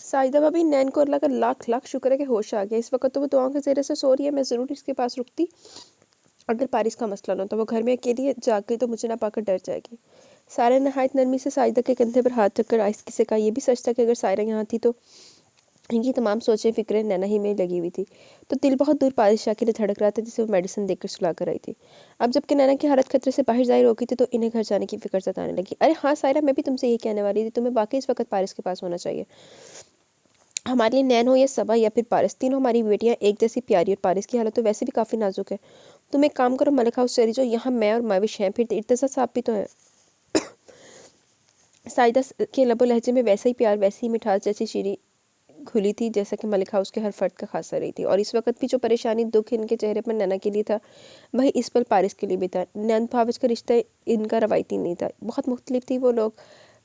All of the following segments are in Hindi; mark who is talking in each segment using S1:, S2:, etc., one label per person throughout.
S1: साइदा भाभी, नैन को अल्लाह का लाख लाख शुक्र है कि होश आ गया। इस वक्त तो वो दुआओं के ज़रिए से सो रही है। मैं ज़रूर इसके पास रुकती अगर पारिस का मसला ना हो, तो वो घर में अकेली जाग गई तो मुझे ना पाकर डर जाएगी। सायरा नहायत नरमी से साइदा के कंधे पर हाथ रखकर आहिस्ता से कहा। यह भी सच था कि अगर सायरा यहाँ थी तो इनकी तमाम सोचें फिक्रें नैना ही में लगी हुई थी। तो दिल बहुत दूर बादशाह के लिए धड़क रहा था, जिसे वो मेडिसिन देकर सुला कर आई थी। अब जबकि नैना की हालत खतरे से बाहर जाहिर हो गई थी तो इन्हें घर जाने की फिक्र सताने लगी। अरे हाँ सायरा, मैं भी तुमसे यही कहने वाली थी, तुम्हें वाकई इस वक्त पारिस के पास होना चाहिए। हमारे लिए नैन हो या सबा या फिर पारिस, तीनों हमारी बेटियां एक जैसी प्यारी। और पारिस की हालत तो वैसे भी काफ़ी नाजुक है। तुम एक काम करो, मलिक हाउस चली जाओ। यहाँ मैं और माविश हैं, फिर इर्तज़ा साहब भी तो हैं। साइदा के लबो लहजे में वैसा ही प्यार, वैसी ही मिठास जैसी शीरी खुली थी जैसा कि मलिक हाउस के हर फर्द का खासा रही थी। और इस वक्त भी जो परेशानी दुख इनके चेहरे पर नैना के लिए था, वही इस पल पारिस के लिए भी था। नंद भावज का रिश्ता इनका रवायती नहीं था, बहुत मुख्तलिफ थी वो लोग।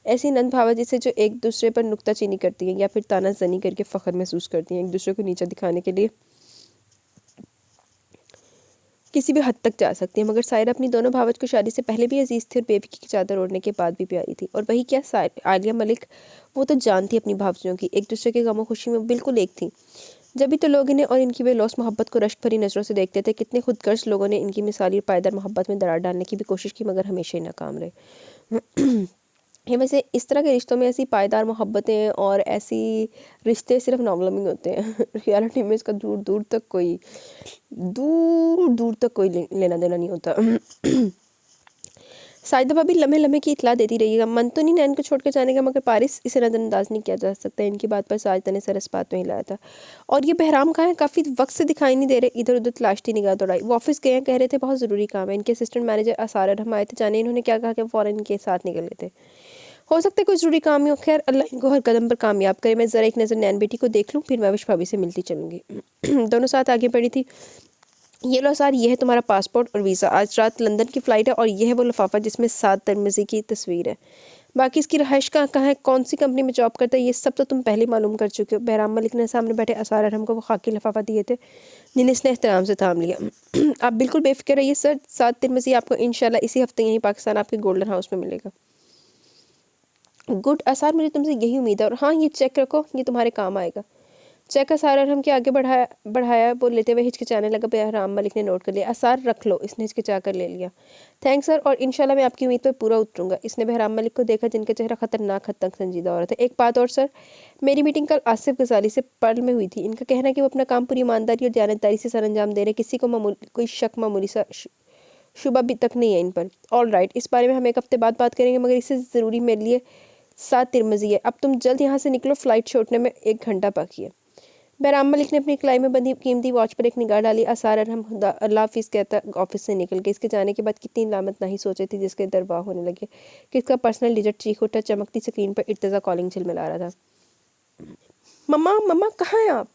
S1: ऐसी नंद भावज जिसे जो एक दूसरे पर नुक्ताचीनी करती हैं या फिर तानाजनी करके फ़ख्र महसूस करती हैं, एक दूसरे को नीचा दिखाने के लिए किसी भी हद तक जा सकती है। मगर सायरा अपनी दोनों भावज को शादी से पहले भी अजीज़ थी और बेबी की चादर ओढ़ने के बाद भी प्यारी थी। और वही क्या, आलिया मलिक, वो तो जानती अपनी भावजों की, एक दूसरे के गमों खुशी में बिल्कुल एक थी। जब भी तो लोग इन्हें और इनकी बेलौस मोहब्बत को रश्क भरी नज़रों से देखते थे। कितने खुदगर्ज लोगों ने इनकी मिसाली और पायदार मोहब्बत में दरार डालने की भी कोशिश की, मगर हमेशा ही नाकाम रहे। ये वैसे इस तरह के रिश्तों में ऐसी पायदार मोहब्बतें और ऐसी रिश्ते सिर्फ नॉवलों में होते हैं। रियलिटी में इसका दूर दूर तक कोई लेना देना नहीं होता। साइदा भाभी लम्हे लम्हे की इतला देती रहिएगा। मन तो नहीं नैन को छोड़कर जाने का, मगर पारिस इसे नज़रअंदाज नहीं किया जा सकता। इनकी बात पर साजिदा ने सर इस बात में हिलाया था। और ये बहराम कहाँ है? काफ़ी वक्त से दिखाई नहीं दे रहे। इधर उधर तलाशती निगाह दौड़ाई। वो ऑफिस गए हैं, कह रहे थे बहुत ज़रूरी काम है। इनके असिस्टेंट मैनेजर असार अरहम आए थे, जाने इन्होंने क्या कहा कि फ़ौरन इनके साथ निकल गए थे। हो सकता है कोई ज़रूरी काम ही हो। खैर अल्लाह इनको हर कदम पर कामयाब करे। मैं ज़रा एक नज़र नैन बेटी को देख लूँ, फिर मैं विश भाभी से मिलती चलूँगी। दोनों साथ आगे बढ़ी थी। ये लो सर, ये है तुम्हारा पासपोर्ट और वीज़ा। आज रात लंदन की फ़्लाइट है और ये है वो लिफाफा जिसमें साद तिरमिज़ी की तस्वीर है। बाकी इसकी रहाइश कहाँ है, कौन सी कंपनी में जॉब करता है, ये सब तो तुम पहले मालूम कर चुके हो। बहराम मलिक ने सामने बैठे असार अरहम को वो खाकी लिफाफा दिए थे, जिन्हें इसने एहतराम से थाम लिया। आप बिल्कुल बेफिक्र रहिए सर, साद तिरमिज़ी आपको इंशाल्लाह इसी हफ्ते यहीं पाकिस्तान आपके गोल्डन हाउस में मिलेगा। गुड असार, मुझे तुमसे यही उम्मीद है। और हाँ, ये चेक रखो, ये तुम्हारे काम आएगा। चेक असार अरहम के आगे बढ़ाया वो लेते हुए हिचकिचाने लगा। बहराम मलिक ने नोट कर लिया। असार रख लो, इसने हिचकिचा कर ले लिया। थैंक्स सर, और इंशाल्लाह मैं आपकी उम्मीद पर पूरा उतरूंगा। इसने बहराम मलिक को देखा, जिनका चेहरा खतरनाक हद तक संजीदा हो रहा था। एक बात और सर, मेरी मीटिंग कल आसिफ गजाली से पर्ल में हुई थी। इनका कहना है कि वो अपना काम पूरी ईमानदारी और दयानतदारी से सर अंजाम दे रहे, किसी को कोई शक मामूली सा शुबा भी तक नहीं है इन पर। ऑल राइट, इस बारे में हम एक हफ्ते बाद बात करेंगे, मगर इससे ज़रूरी मेरे लिए सात तिरमिज़ी है। अब तुम जल्द यहाँ से निकलो, फ्लाइट छूटने में 1 घंटा बाकी है। बहराम मलिक ने अपनी कलाई में बंधी कीमती वॉच पर एक निगाह डाली। असार अरहम खुदा अल्लाह हाफिज़ कहता ऑफिस से निकल गए। इसके जाने के बाद कितनी लामत नहीं सोची थी, जिसके दरवाह होने लगे कि इसका पर्सनल डिजिट चीख उठा। चमकती स्क्रीन पर इर्तज़ा कॉलिंग झिलमिला रहा था। मम्मा मम्मा, कहाँ हैं आप?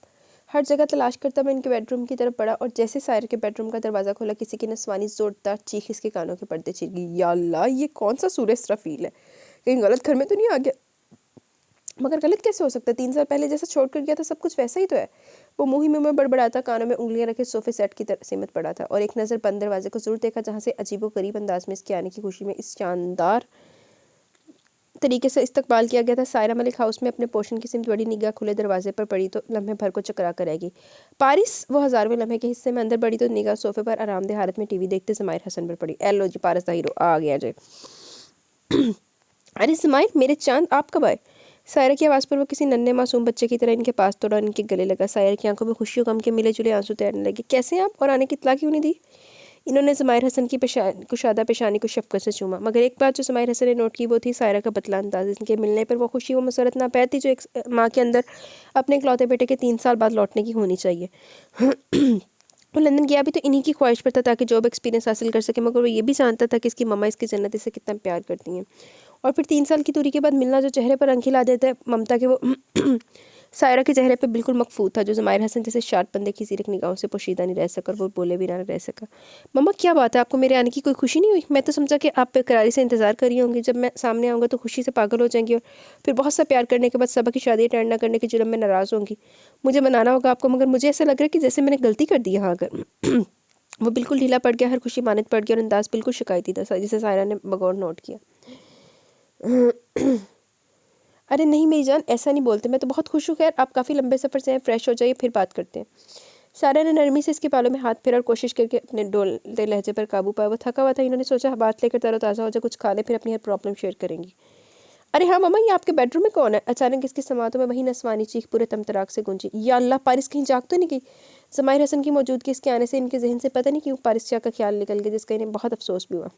S1: हर जगह तलाश करता मैं इनके बेडरूम की तरफ बढ़ा, और जैसे सायर के बेडरूम का दरवाज़ा खोला, किसी की नस्वानी जोरदार चीख इसके कानों के पर्दे छिड़ गई। या अल्लाह, ये कौन सा सूरज रफील है? कहीं गलत घर में तो नहीं आ गया? मगर गलत कैसे हो सकता है? 3 साल पहले जैसा छोड़ कर गया था, सब कुछ वैसा ही तो है। वो मुंह ही मुंह में बड़बड़ाता, कानों में उंगलियां रखे सोफे सेट की तरफ सिमट पड़ा था। और एक नज़र बंद दरवाजे को जरूर देखा, जहाँ से अजीबो गरीब अंदाज में इसके आने की खुशी में इस शानदार तरीके से इस्तकबाल किया गया था। सायरा मलिक हाउस में अपने पोर्शन की सिमत बड़ी निगाह खुले दरवाजे पर पड़ी तो लम्हे भर को चकरा कर रहेगी। पारिस, वो 1000वें लम्हे के हिस्से में अंदर बढ़ी तो निगाह सोफे पर आरामदेह हालत में टीवी देखते ज़माइर हसन पर पड़ी। एलो जी, पारस दा हीरो आ गया जी। अरे ज़माइर, मेरे चांद, आप कब आए? सायरा की आवाज़ पर वो किसी नन्हे मासूम बच्चे की तरह इनके पास दौड़ा और इनके गले लगा। सायरा की आंखों में खुशी और गम के मिले जुले आंसू तैरने लगे। कैसे हैं आप, और आने की इत्तला क्यों नहीं दी? इन्होंने ज़माइर हसन की कुशादा पेशानी को शफ़क़त से चूमा। मगर एक बात जो ज़माइर हसन ने नोट की वो थी सायरा का बतला अंदाज़। इनके मिलने पर वो खुशी, वो मसरत नापैद थी जो एक माँ के अंदर अपने इकलौते बेटे के 3 साल बाद लौटने की होनी चाहिए। वो लंदन गया भी तो इन्हीं की ख्वाहिश पर था, ताकि जॉब एक्सपीरियंस हासिल कर सके। मगर वो ये भी जानता था कि इसकी मम्मा इसकी जन्नत से कितना प्यार करती हैं। और फिर 3 साल की दूरी के बाद मिलना जो चेहरे पर रंग खिला देता है ममता के, वो सायरा के चेहरे पे बिल्कुल मकफूत था, जो ज़माइर हसन जैसे शार्प बंदे की ज़ीरक निगाहों से पोशीदा नहीं रह सका और वो बोले भी ना रह सका। मम्मा, क्या बात है, आपको मेरे आने की कोई खुशी नहीं हुई? मैं तो समझा कि आप बेकरारी से इंतज़ार कर रही होंगी। जब मैं सामने आऊँगा तो खुशी से पागल हो जाएंगी और फिर बहुत सा प्यार करने के बाद सबा की शादी अटेंड ना करने के जुर्म में नाराज़ होंगी। मुझे मनाना होगा आपको, मगर मुझे ऐसा लग रहा है कि जैसे मैंने गलती कर दी यहाँ आकर। वो बिल्कुल ढीला पड़ गया, हर खुशी मानत पड़ गया और अंदाज बिल्कुल शिकायती था, जिसे सायरा ने बगौर नोट किया। अरे नहीं मेरी जान, ऐसा नहीं बोलते, मैं तो बहुत खुश हूँ। खैर आप काफ़ी लंबे सफ़र से हैं, फ्रेश हो जाइए फिर बात करते हैं। सारा ने नरमी से इसके बालों में हाथ फेरा और कोशिश करके अपने डोलते लहजे पर काबू पाया। वो थका हुआ था, इन्होंने सोचा बात लेकर तरोताज़ा हो जाए, कुछ खा ले, फिर अपनी हर प्रॉब्लम शेयर करेंगी। अरे हाँ मामा, ये आपके बेडरूम में कौन है? अचानक इसके समातों में वही नस्वानी चीख पूरे तमतराक से गूंजी। या अल्लाह, पारिस कहीं जाग तो नहीं गई? जमाहिर हसन की मौजूदगी इसके आने से इनके जहन से पता नहीं क्यों पारिस शाह का ख्याल निकल गया, जिसका इन्हें बहुत अफसोस भी हुआ।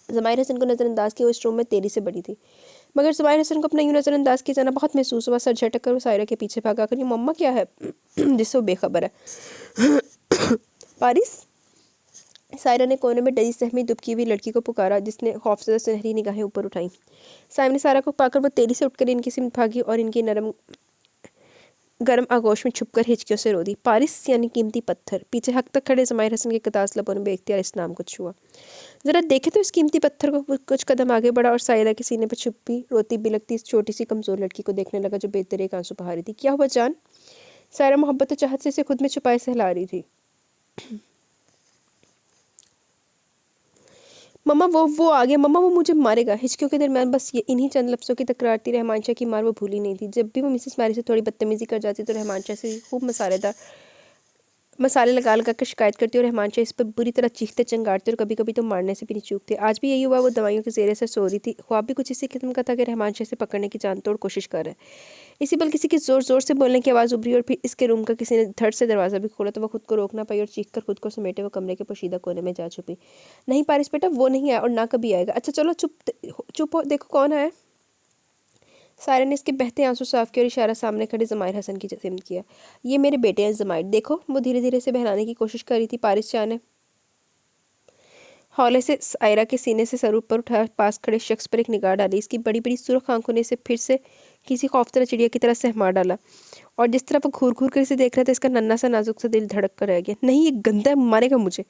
S1: जमाहिर हसन को नज़रअंदाज किया, वो इस रूम में तेरी से बड़ी थी, मगर जमाहिर हसन को अपना यूँ नज़रअंदाज किया जाना बहुत महसूस हुआ। सर झटक कर वो सायरा के पीछे भागा कर, ये मम्मा क्या है जिससे वो बेखबर है। पारिस, सायरा ने कोने में डरी सहमी दुबकी हुई लड़की को पुकारा, जिसने खौफजदा सुनहरी निगाहें ऊपर उठाईं। सामने सारा को पाकर वो तेजी से उठकर इनकी सिमत भागी और इनकी नरम गर्म आगोश में छुपकर हिचकियों से रो दी। पारिस यानी कीमती पत्थर। पीछे हक तक खड़े जमाहिर हसन के कतास लबों ने बेख्तियार इस नाम को छुआ। जरा देखे तो इस कीमती पत्थर को। कुछ कदम आगे बढ़ा और सायरा के सीने पर छुपी रोती बिलकती इस छोटी सी कमजोर लड़की को देखने लगा, जो बेतरे एक आंसू बहा रही थी। क्या हुआ जान? सायरा मोहब्बत और चाहत से इसे खुद में छुपाए सहला रही थी। मम्मा वो आ गया, मम्मा वो मुझे मारेगा। हिचकियों के दरमियान बस ये इन्हीं चंद लफ्ज़ों की तकरार थी। रहमान शाह की मार वो भूली नहीं थी। जब भी वो मिसेस मैरी से थोड़ी बदतमीजी कर जाती तो रहमान शाह से खूब मसाले लगा लगा कर शिकायत करती और रहमान शाह इस पर बुरी तरह चीखते चंगाड़ते और कभी कभी तो मारने से भी नहीं चूकते। आज भी यही हुआ, वो दवाइयों के ज़ेरे से सो रही थी। ख्वाब भी कुछ इसी किस्म का था कि रहमान शाह से पकड़ने की जान तोड़ कोशिश कर रहा है। इसी बल किसी की ज़ोर ज़ोर से बोलने की आवाज़ उभरी और फिर इसके रूम का किसी ने धड़ से दरवाज़ा भी खोला, तो वह खुद को रोक ना पाई और चीख कर खुद को समेटे वो कमरे के पोशीदा कोने में जा छुपी। नहीं पारिस बेटा, वो नहीं आया और ना कभी आएगा। अच्छा चलो चुप हो, देखो कौन आया। सायरा ने इसके बहते आंसू साफ किए और इशारा सामने खड़े जमाहिर हसन की सिमत किया। ये मेरे बेटे हैं जमाहिर, देखो। वो धीरे धीरे से बहलाने की कोशिश कर रही थी। पारिस शाह ने हौले से सायरा के सीने से सर ऊपर उठाया, पास खड़े शख्स पर एक निगाह डाली। इसकी बड़ी बड़ी सुर्ख आंखों ने इसे फिर से किसी खौफजदा चिड़िया की तरह सहमा डाला, और जिस तरह वो घूर घूर कर इसे देख रहा था, इसका नन्हा सा नाजुक सा दिल धड़क कर रह गया। नहीं, ये गंदा है, मारेगा मुझे।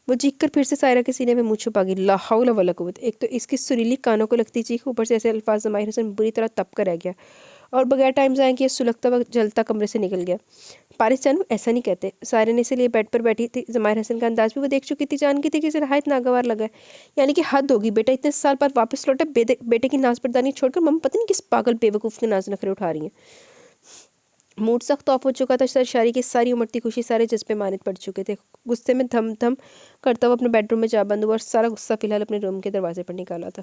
S1: वो चीख कर फिर से सायरा के सीने में मुँह छुपा गई। ला हौला वला कुव्वत। एक तो इसकी सुरीली कानों को लगती चीख, ऊपर से ऐसे अल्फाज जमाहिर हसन बुरी तरह तप कर रह गया और बगैर टाइम जाए कि ये सुलगता व जलता कमरे से निकल गया। पारिस जानू, ऐसा नहीं कहते। सायरा ने इसीलिए बेड पर बैठी थी। जमाहिर हसन का अंदाज भी वो देख चुकी थी, जान की थी कि इसे नहायत नागवार लगा है। यानी कि हद होगी, बेटा इतने साल बाद वापस लौटा, बेटे की नाजबरदानी छोड़कर मम्मी पता नहीं किस पागल बेवकूफ़ के नाज नखरे उठा रही हैं। मूड सख्त ऑफ हो चुका था। सरशारी की सारी उमड़ती खुशी, सारे जज्बे मानित पड़ चुके थे। गुस्से में धम धम करता हुआ अपने बेडरूम में जा बंद हुआ और सारा गुस्सा फिलहाल अपने रूम के दरवाजे पर निकाला था।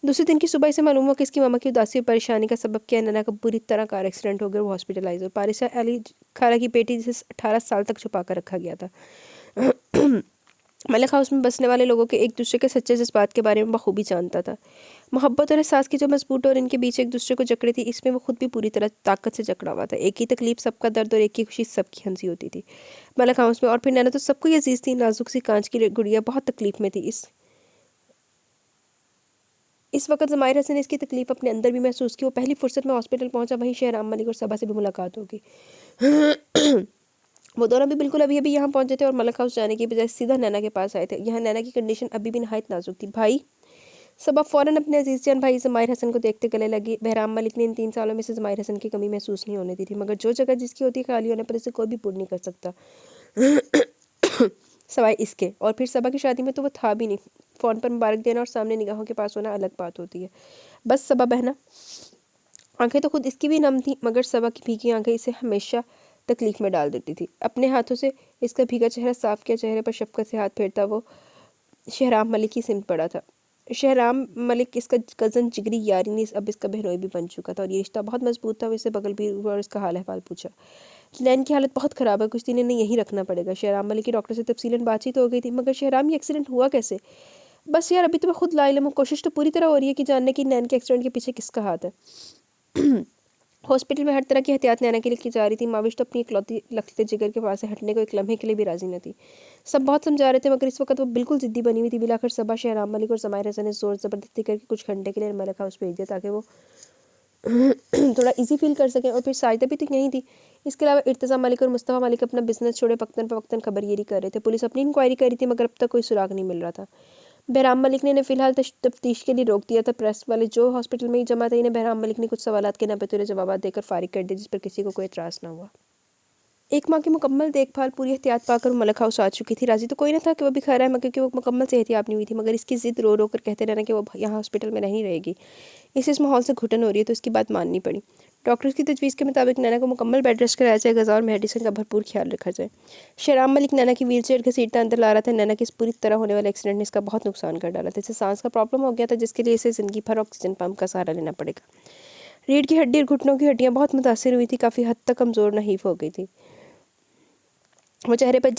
S1: दूसरे दिन की सुबह से मालूम हुआ कि इसकी मामा की उदासी और परेशानी का सबब क्या है। नैना का बुरी तरह कार एक्सीडेंट हो गया, वो हॉस्पिटलाइज। और पारिसा अली खाला की बेटी, जिसे 18 साल तक छुपा कर रखा गया था। मलिक हाउस में बसने वाले लोगों के एक दूसरे के सच्चे जज्बात के बारे में बखूबी जानता था। मोहब्बत और एहसास की जो मजबूत और इनके बीच एक दूसरे को जकड़ी थी, इसमें वो खुद भी पूरी तरह ताकत से जकड़ा हुआ था। एक ही तकलीफ सबका दर्द और एक ही खुशी सबकी हंसी होती थी मलिक हाउस में। और फिर नैना तो सबको ये अजीज थी, नाजुक सी कांच की गुड़िया बहुत तकलीफ में थी। इस वक्त जमाहिर हसन ने इसकी तकलीफ अपने अंदर भी महसूस की। वो पहली फुर्सत में हॉस्पिटल पहुंचा, वहीं शहराम मलिक और सबा से भी मुलाकात होगी। वो दोनों भी बिल्कुल अभी अभी यहाँ पहुंचे थे और मलिक हाउस जाने की बजाय सीधा नैना के पास आए थे। यहाँ नैना की कंडीशन अभी भी नहायत नाजुक थी। भाई, सबा फ़ौरन अपने अजीज जान भाई जमाहिर हसन को देखते गले लगी। बहराम मलिक ने इन 3 सालों में से जमाहिर हसन की कमी महसूस नहीं होने दी थी, मगर जो जगह जिसकी होती खाली होने पर इसे कोई भी पूर्ण नहीं कर सकता, सवाए इसके। और फिर सबा की शादी में तो वो था भी नहीं। फ़ोन पर मुबारक देना और सामने निगाहों के पास होना अलग बात होती है। बस सबा बहना, आंखें तो खुद इसकी भी नम थी, मगर सबा की भीगी आंखें इसे हमेशा तकलीफ में डाल देती थी। अपने हाथों से इसका भीगा चेहरा साफ किया, चेहरे पर शफकत से हाथ फेरता वो शहराम मलिक की सिमत पड़ा था। शहराम मलिक इसका कज़न जिगरी यारी नहीं, अब इसका बहनोई भी बन चुका था और ये रिश्ता बहुत मजबूत था। वो इसे बगल भी हुआ और इसका हाल अहवाल पूछा। नैन की हालत बहुत ख़राब है, कुछ दिन इन्हें यहीं रखना पड़ेगा। शहराम मलिक की डॉक्टर से तफसीलन बातचीत हो गई थी, मगर शहराम ये एक्सीडेंट हुआ कैसे? बस यार, अभी तो मैं खुद लाइलम हूँ। कोशिश तो पूरी तरह हो रही है कि जानने की नैन के एक्सीडेंट के पीछे किसका हाथ है। हॉस्पिटल में हर तरह की एहतियात नैना के लिए की जा रही थी। माविश तो अपनी इकलौती लखते जिगर के पास से हटने को एक लम्हे के लिए भी राजी न थी। सब बहुत समझा रहे थे, मगर इस वक्त वो बिल्कुल जिद्दी बनी हुई थी। बिलाखिर सबा, शहराम मलिक और जमाहिर हसन ने जोर ज़बरदस्ती करके कुछ घंटे के लिए मलिक हाउस भेज दिया, ताकि वो थोड़ा इजी फील कर सकें। और फिर साजिदा भी तो यहीं थी। इसके अलावा इर्तिज़ा मलिक और मुस्तफ़ा मलिक अपना बिजनेस छोड़े वक्तन पर वक्तन खबरगिरी कर रहे थे। पुलिस अपनी इंक्वायरी कर रही थी, मगर अब तक कोई सुराग नहीं मिल रहा था। बहराम मलिक ने इन्हें फ़िलहाल तफ्तीश के लिए रोक दिया था। प्रेस वाले जो हॉस्पिटल में ही जमा थे, इन्हें बहराम मलिक ने कुछ सवालात के नबे तुरे जवाब देकर फारिग कर दिया, जिस पर किसी को कोई एतराज़ ना हुआ। एक माह की मुकम्मल देखभाल पूरी एहतियात पाकर वो मलिक हाउस आ चुकी थी। राजी तो कोई ना था कि वो भी खा रहा है, मगर क्योंकि वो मुकम्मल से एहतियात नहीं हुई थी, मगर इसकी ज़िद रो रो कर कहते रहना कि वो यहाँ हॉस्पिटल में नहीं रहेगी। इस माहौल से घुटन हो रही है, तो इसकी बात माननी पड़ी। डॉक्टर्स की तजवीज़ के मुताबिक नैना को मुकम्मल बेड रेस्ट कराया जाए, गज़ा और मेडिसिन का भरपूर ख्याल रखा जाए। शहराम मलिक नैना की व्हीलचेयर घसीटता अंदर ला रहा था। नैना की इस पूरी तरह होने वाले एक्सीडेंट ने इसका बहुत नुकसान कर डाला था। इसे सांस का प्रॉब्लम हो गया था, जिसके लिए इसे ज़िंदगी भर ऑक्सीजन पंप का सहारा लेना पड़ेगा। रीढ़ की हड्डी और घुटनों की हड्डियाँ बहुत मुतासर हुई थी, काफ़ी हद तक कमज़ोर नहीफ हो गई थी। वो चेहरे पर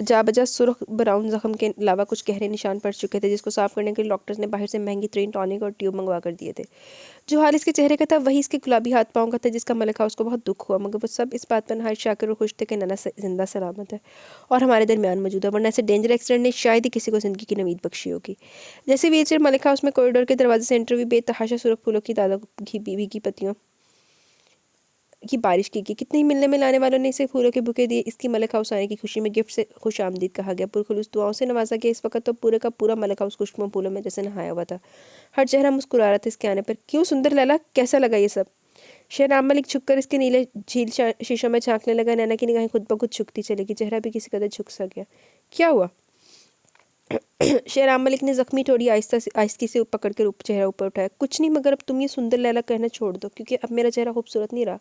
S1: जा बजा सुर्ख ब्राउन जख्म के अलावा कुछ गहरे निशान पड़ चुके थे, जिसको साफ करने के लिए डॉक्टर्स ने बाहर से महंगी तरीन टॉनिक और ट्यूब मंगवा कर दिए थे। जो हाल इसके चेहरे का था वही इसके गुलाबी हाथ पाँव का था, जिसका मलिक हाउस को बहुत दुख हुआ, मगर वो सब इस बात पर नहायत शाकिर और खुश थे कि नैना जिंदा सलामत है और हमारे दरमियान मौजूद है, वरना ऐसे डेंजर एक्सीडेंट ने शायद ही किसी को ज़िंदगी की नवीद बख्शी होगी। जैसे व्हीलचेयर मलिक हाउस में कॉरिडोर के दरवाजे से एंटर हुई, बेतहाशा सुर्ख फूलों की ताज़ा भीगी पत्तियों की बारिश की कितने ही मिलने में लाने वालों ने इसे फूलों के बुके दिए। इसकी मलिक हाउस आने की खुशी में गिफ्ट से खुश आमदीद कहा गया, पुरखुलूस दुआओं से नवाजा गया। इस वक्त तो पूरे का पूरा मलिक हाउस खुशबू फूलों में जैसे नहाया हुआ था। हर चेहरा मुस्कुरा रहा था इसके आने पर। क्यों सुंदर लैला, कैसा लगा ये सब? शहराम मलिक झुककर इसके नीले झील शीशों में झांकने लगा। नैना की निगाहें खुद ब खुद झुकती चलेगी, चेहरा भी किसी कदर झुक सा गया। क्या हुआ? शहराम मलिक ने जख्मी ठोड़ी आहिस्ती से पकड़ कर चेहरा ऊपर उठाया। कुछ नहीं, मगर अब तुम ये सुंदर लैला कहना छोड़ दो, क्योंकि अब मेरा चेहरा खूबसूरत नहीं रहा।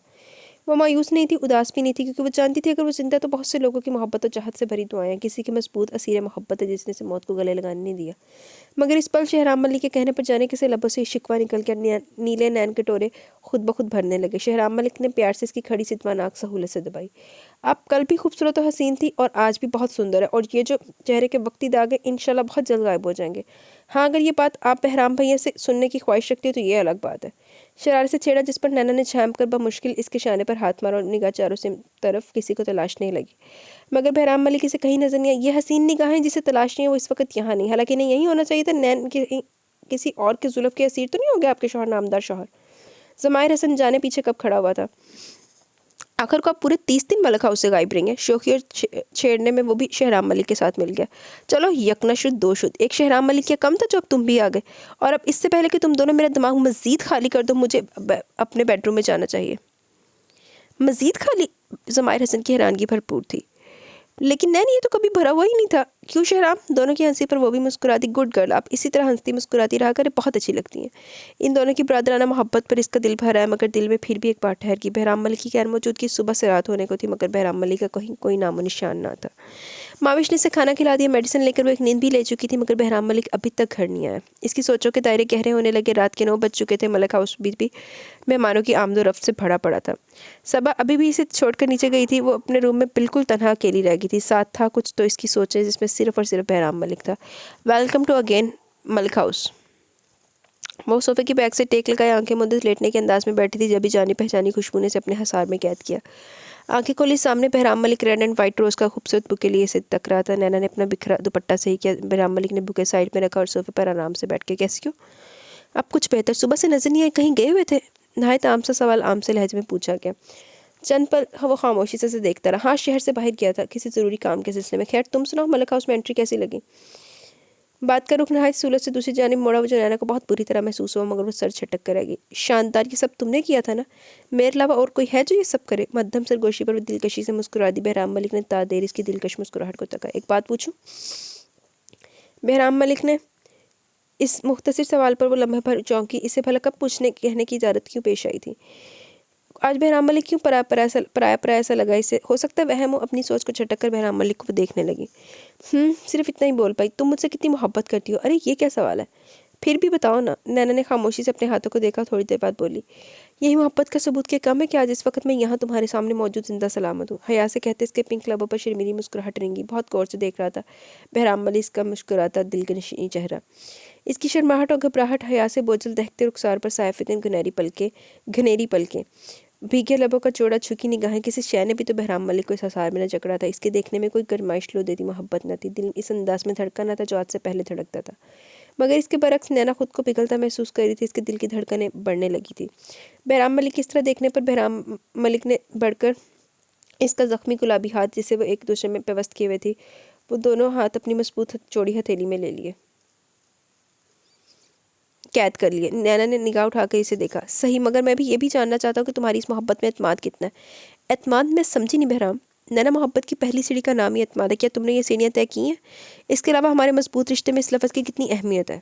S1: वो मायूस नहीं थी, उदास भी नहीं थी, क्योंकि वो जानती थी अगर वो जिंदा तो बहुत से लोगों की मोहब्बत और चाहत से भरी दुआएं, किसी की मजबूत असीर मोहब्बत है जिसने से मौत को गले लगाने नहीं दिया। मगर इस पल शहराम मलिक के कहने पर जाने किसी लबों से शिकवा निकल कर नीले नैन के टोरे खुद ब खुद भरने लगे। शहराम मलिक ने प्यार से इसकी खड़ी सितवा नाक सहूलत से दबाई। आप कल भी खूबसूरत और हसीन थी और आज भी बहुत सुंदर है, और ये जो चेहरे के वक्ती दाग है इंशाल्लाह बहुत जल्द गायब हो जाएंगे। हाँ, अगर ये बात आप बहराम भैया से सुनने की ख्वाहिश रखती हो तो ये अलग बात है। शरारे से छेड़ा, जिस पर नैना ने झाम कर बमुश्किल इसके शाने पर हाथ मारा और निगाह चारों से तरफ किसी को तलाश नहीं लगी। मगर बहराम मलिक इसे कहीं नजर नहीं आई। ये हसीन निगाहें जिसे तलाश नहीं है वो इस वक्त यहाँ नहीं, हालांकि नहीं यही होना चाहिए था। नैन किसी और के जुल्फ के असीर तो नहीं हो गया आपके शौहर, नामदार शौहर? जमायर हसन जाने पीछे कब खड़ा हुआ था। आखिर को आप पूरे 30 दिन मलिक हाउस से गायब रहेंगे। शोखी और छेड़ने में वो भी शहराम मलिक के साथ मिल गया। चलो यकना शुद्ध दो शुद्ध, एक शहराम मलिक क्या कम था जो अब तुम भी आ गए। और अब इससे पहले कि तुम दोनों मेरा दिमाग मजीद खाली कर दो, मुझे अपने बेडरूम में जाना चाहिए। मजीद खाली? जमायर हसन की हैरानगी भरपूर थी। लेकिन नैन, ये तो कभी भरा हुआ ही नहीं था। क्यों शहराम? दोनों की हंसी पर वो भी मुस्कुराती। गुड गर्ल, आप इसी तरह हंसती मुस्कुराती रहा करें, बहुत अच्छी लगती हैं। इन दोनों की बरादराना मोहब्बत पर इसका दिल भरा है, मगर दिल में फिर भी एक बात ठहर गई। बहराम मलिक की गैर मौजूदगी सुबह से रात होने को थी, मगर बहराम मलिक का कहीं कोई नामो निशान ना था। माविश ने इसे खाना खिला दिया, मेडिसिन लेकर वो एक नींद भी ले चुकी थी, मगर बहराम मलिक अभी तक घर नहीं आया। इसकी सोचों के दायरे गहरे होने लगे। रात के 9 बज चुके थे। मलिक हाउस भी मेहमानों की आमदो रफ्त से भरा पड़ा था। सबा अभी भी इसे छोड़कर नीचे गई थी। वो अपने रूम में बिल्कुल तनहा अकेली रह गई थी। साथ था कुछ तो इसकी सोचें, जिसमें सिर्फ और सिर्फ बहराम मलिक था। Welcome to again Malik house. वो सोफे की बैक से टेक लगाए आंखें मुंदे लेटने के अंदाज में बैठी थी, जब भी जानी पहचानी खुशबू ने से अपने हसार में कैद किया। आंखें खोली, सामने Bahram Malik red and white rose का खूबसूरत बुके लिए से तक रहा था। नैना ने अपना बिखरा दुपट्टा सही किया। बहराम मलिक ने बुके साइड में रखा और सोफे पर आराम से बैठ के, कैसे क्यों? अब कुछ बेहतर? सुबह से नजर नहीं आए, कहीं गए हुए थे? नहायत आम सा सवाल आम से लहजे में पूछा गया। चंद पल वो खामोशी से देखता रहा। हाँ, शहर से बाहर गया था किसी ज़रूरी काम के सिलसिले में। खैर तुम सुनाओ, मलिक हाउस में एंट्री कैसी लगी? बात का रुख नहायत सूरत से दूसरी जानिब मोड़ा, जो नैना को बहुत बुरी तरह महसूस हुआ, मगर वो सर छटक कर रह गई। शानदार, ये सब तुमने किया था ना? मेरे अलावा और कोई है जो ये सब करे? मध्यम सरगोशी पर वो दिलकशी से मुस्कुरा दी। बहराम मलिक ने ता देर इसकी दिलकश मुस्कुराहट को तका। एक बात पूछूं? बहराम मलिक ने इस मुख्तसर सवाल पर वो लम्हे भर चौंकी। इसे भला कब पूछने कहने की इजाज़त क्यों पेश आई थी? आज बहराम मलिक क्यों पराया सा लगा इसे? हो सकता है वहम हो। अपनी सोच को झटक कर बहराम मलिक को देखने लगी। सिर्फ इतना ही बोल पाई, तुम मुझसे कितनी मोहब्बत करती हो? अरे ये क्या सवाल है? फिर भी बताओ ना। नैना ने खामोशी से अपने हाथों को देखा, थोड़ी देर बाद बोली, यही मोहब्बत का सबूत क्या कम है कि आज इस वक्त मैं यहाँ तुम्हारे सामने मौजूद जिंदा सलामत हूँ। हया से कहते इसके पिंक लबों पर शर्मीली मुस्कुराहट रेंगी। बहुत गौर से देख रहा था बहराम मलिक इसका मुस्कुराता दिलगनशी चेहरा। इसकी शर्माहट और घबराहट हया से बोझल दहकते रुखसार पर सायफिन घनेरी पलकें भीगे लबों का चौड़ा झुकी निगाहें। किसी शय ने भी तो बहराम मलिक को इस हसार में न जकड़ा था। इसके देखने में कोई गरमाइश लो देती मोहब्बत न थी। दिल इस अंदाज में धड़का न था जो आज से पहले धड़कता था। मगर इसके बरक्स नैना खुद को पिघलता महसूस कर रही थी। इसके दिल की धड़कनें बढ़ने लगी थी। बहराम मलिक की इस तरह देखने पर बहराम मलिक ने बढ़कर इसका जख्मी गुलाबी हाथ, जिसे वो एक दूसरे में पेवस्त किए हुए थी, वो दोनों हाथ अपनी मजबूत चौड़ी हथेली में ले लिए, कैद कर लिए। नैना ने निगाह उठाकर इसे देखा। सही, मगर मैं भी ये भी जानना चाहता हूँ कि तुम्हारी इस मोहब्बत में एतमाद कितना है? एतमाद? मैं समझी नहीं बहराम। नैना, मोहब्बत की पहली सीढ़ी का नाम ही एतमाद है। क्या तुमने ये सीढ़ियाँ तय की हैं? इसके अलावा हमारे मजबूत रिश्ते में इस लफ्ज़ की कितनी अहमियत है?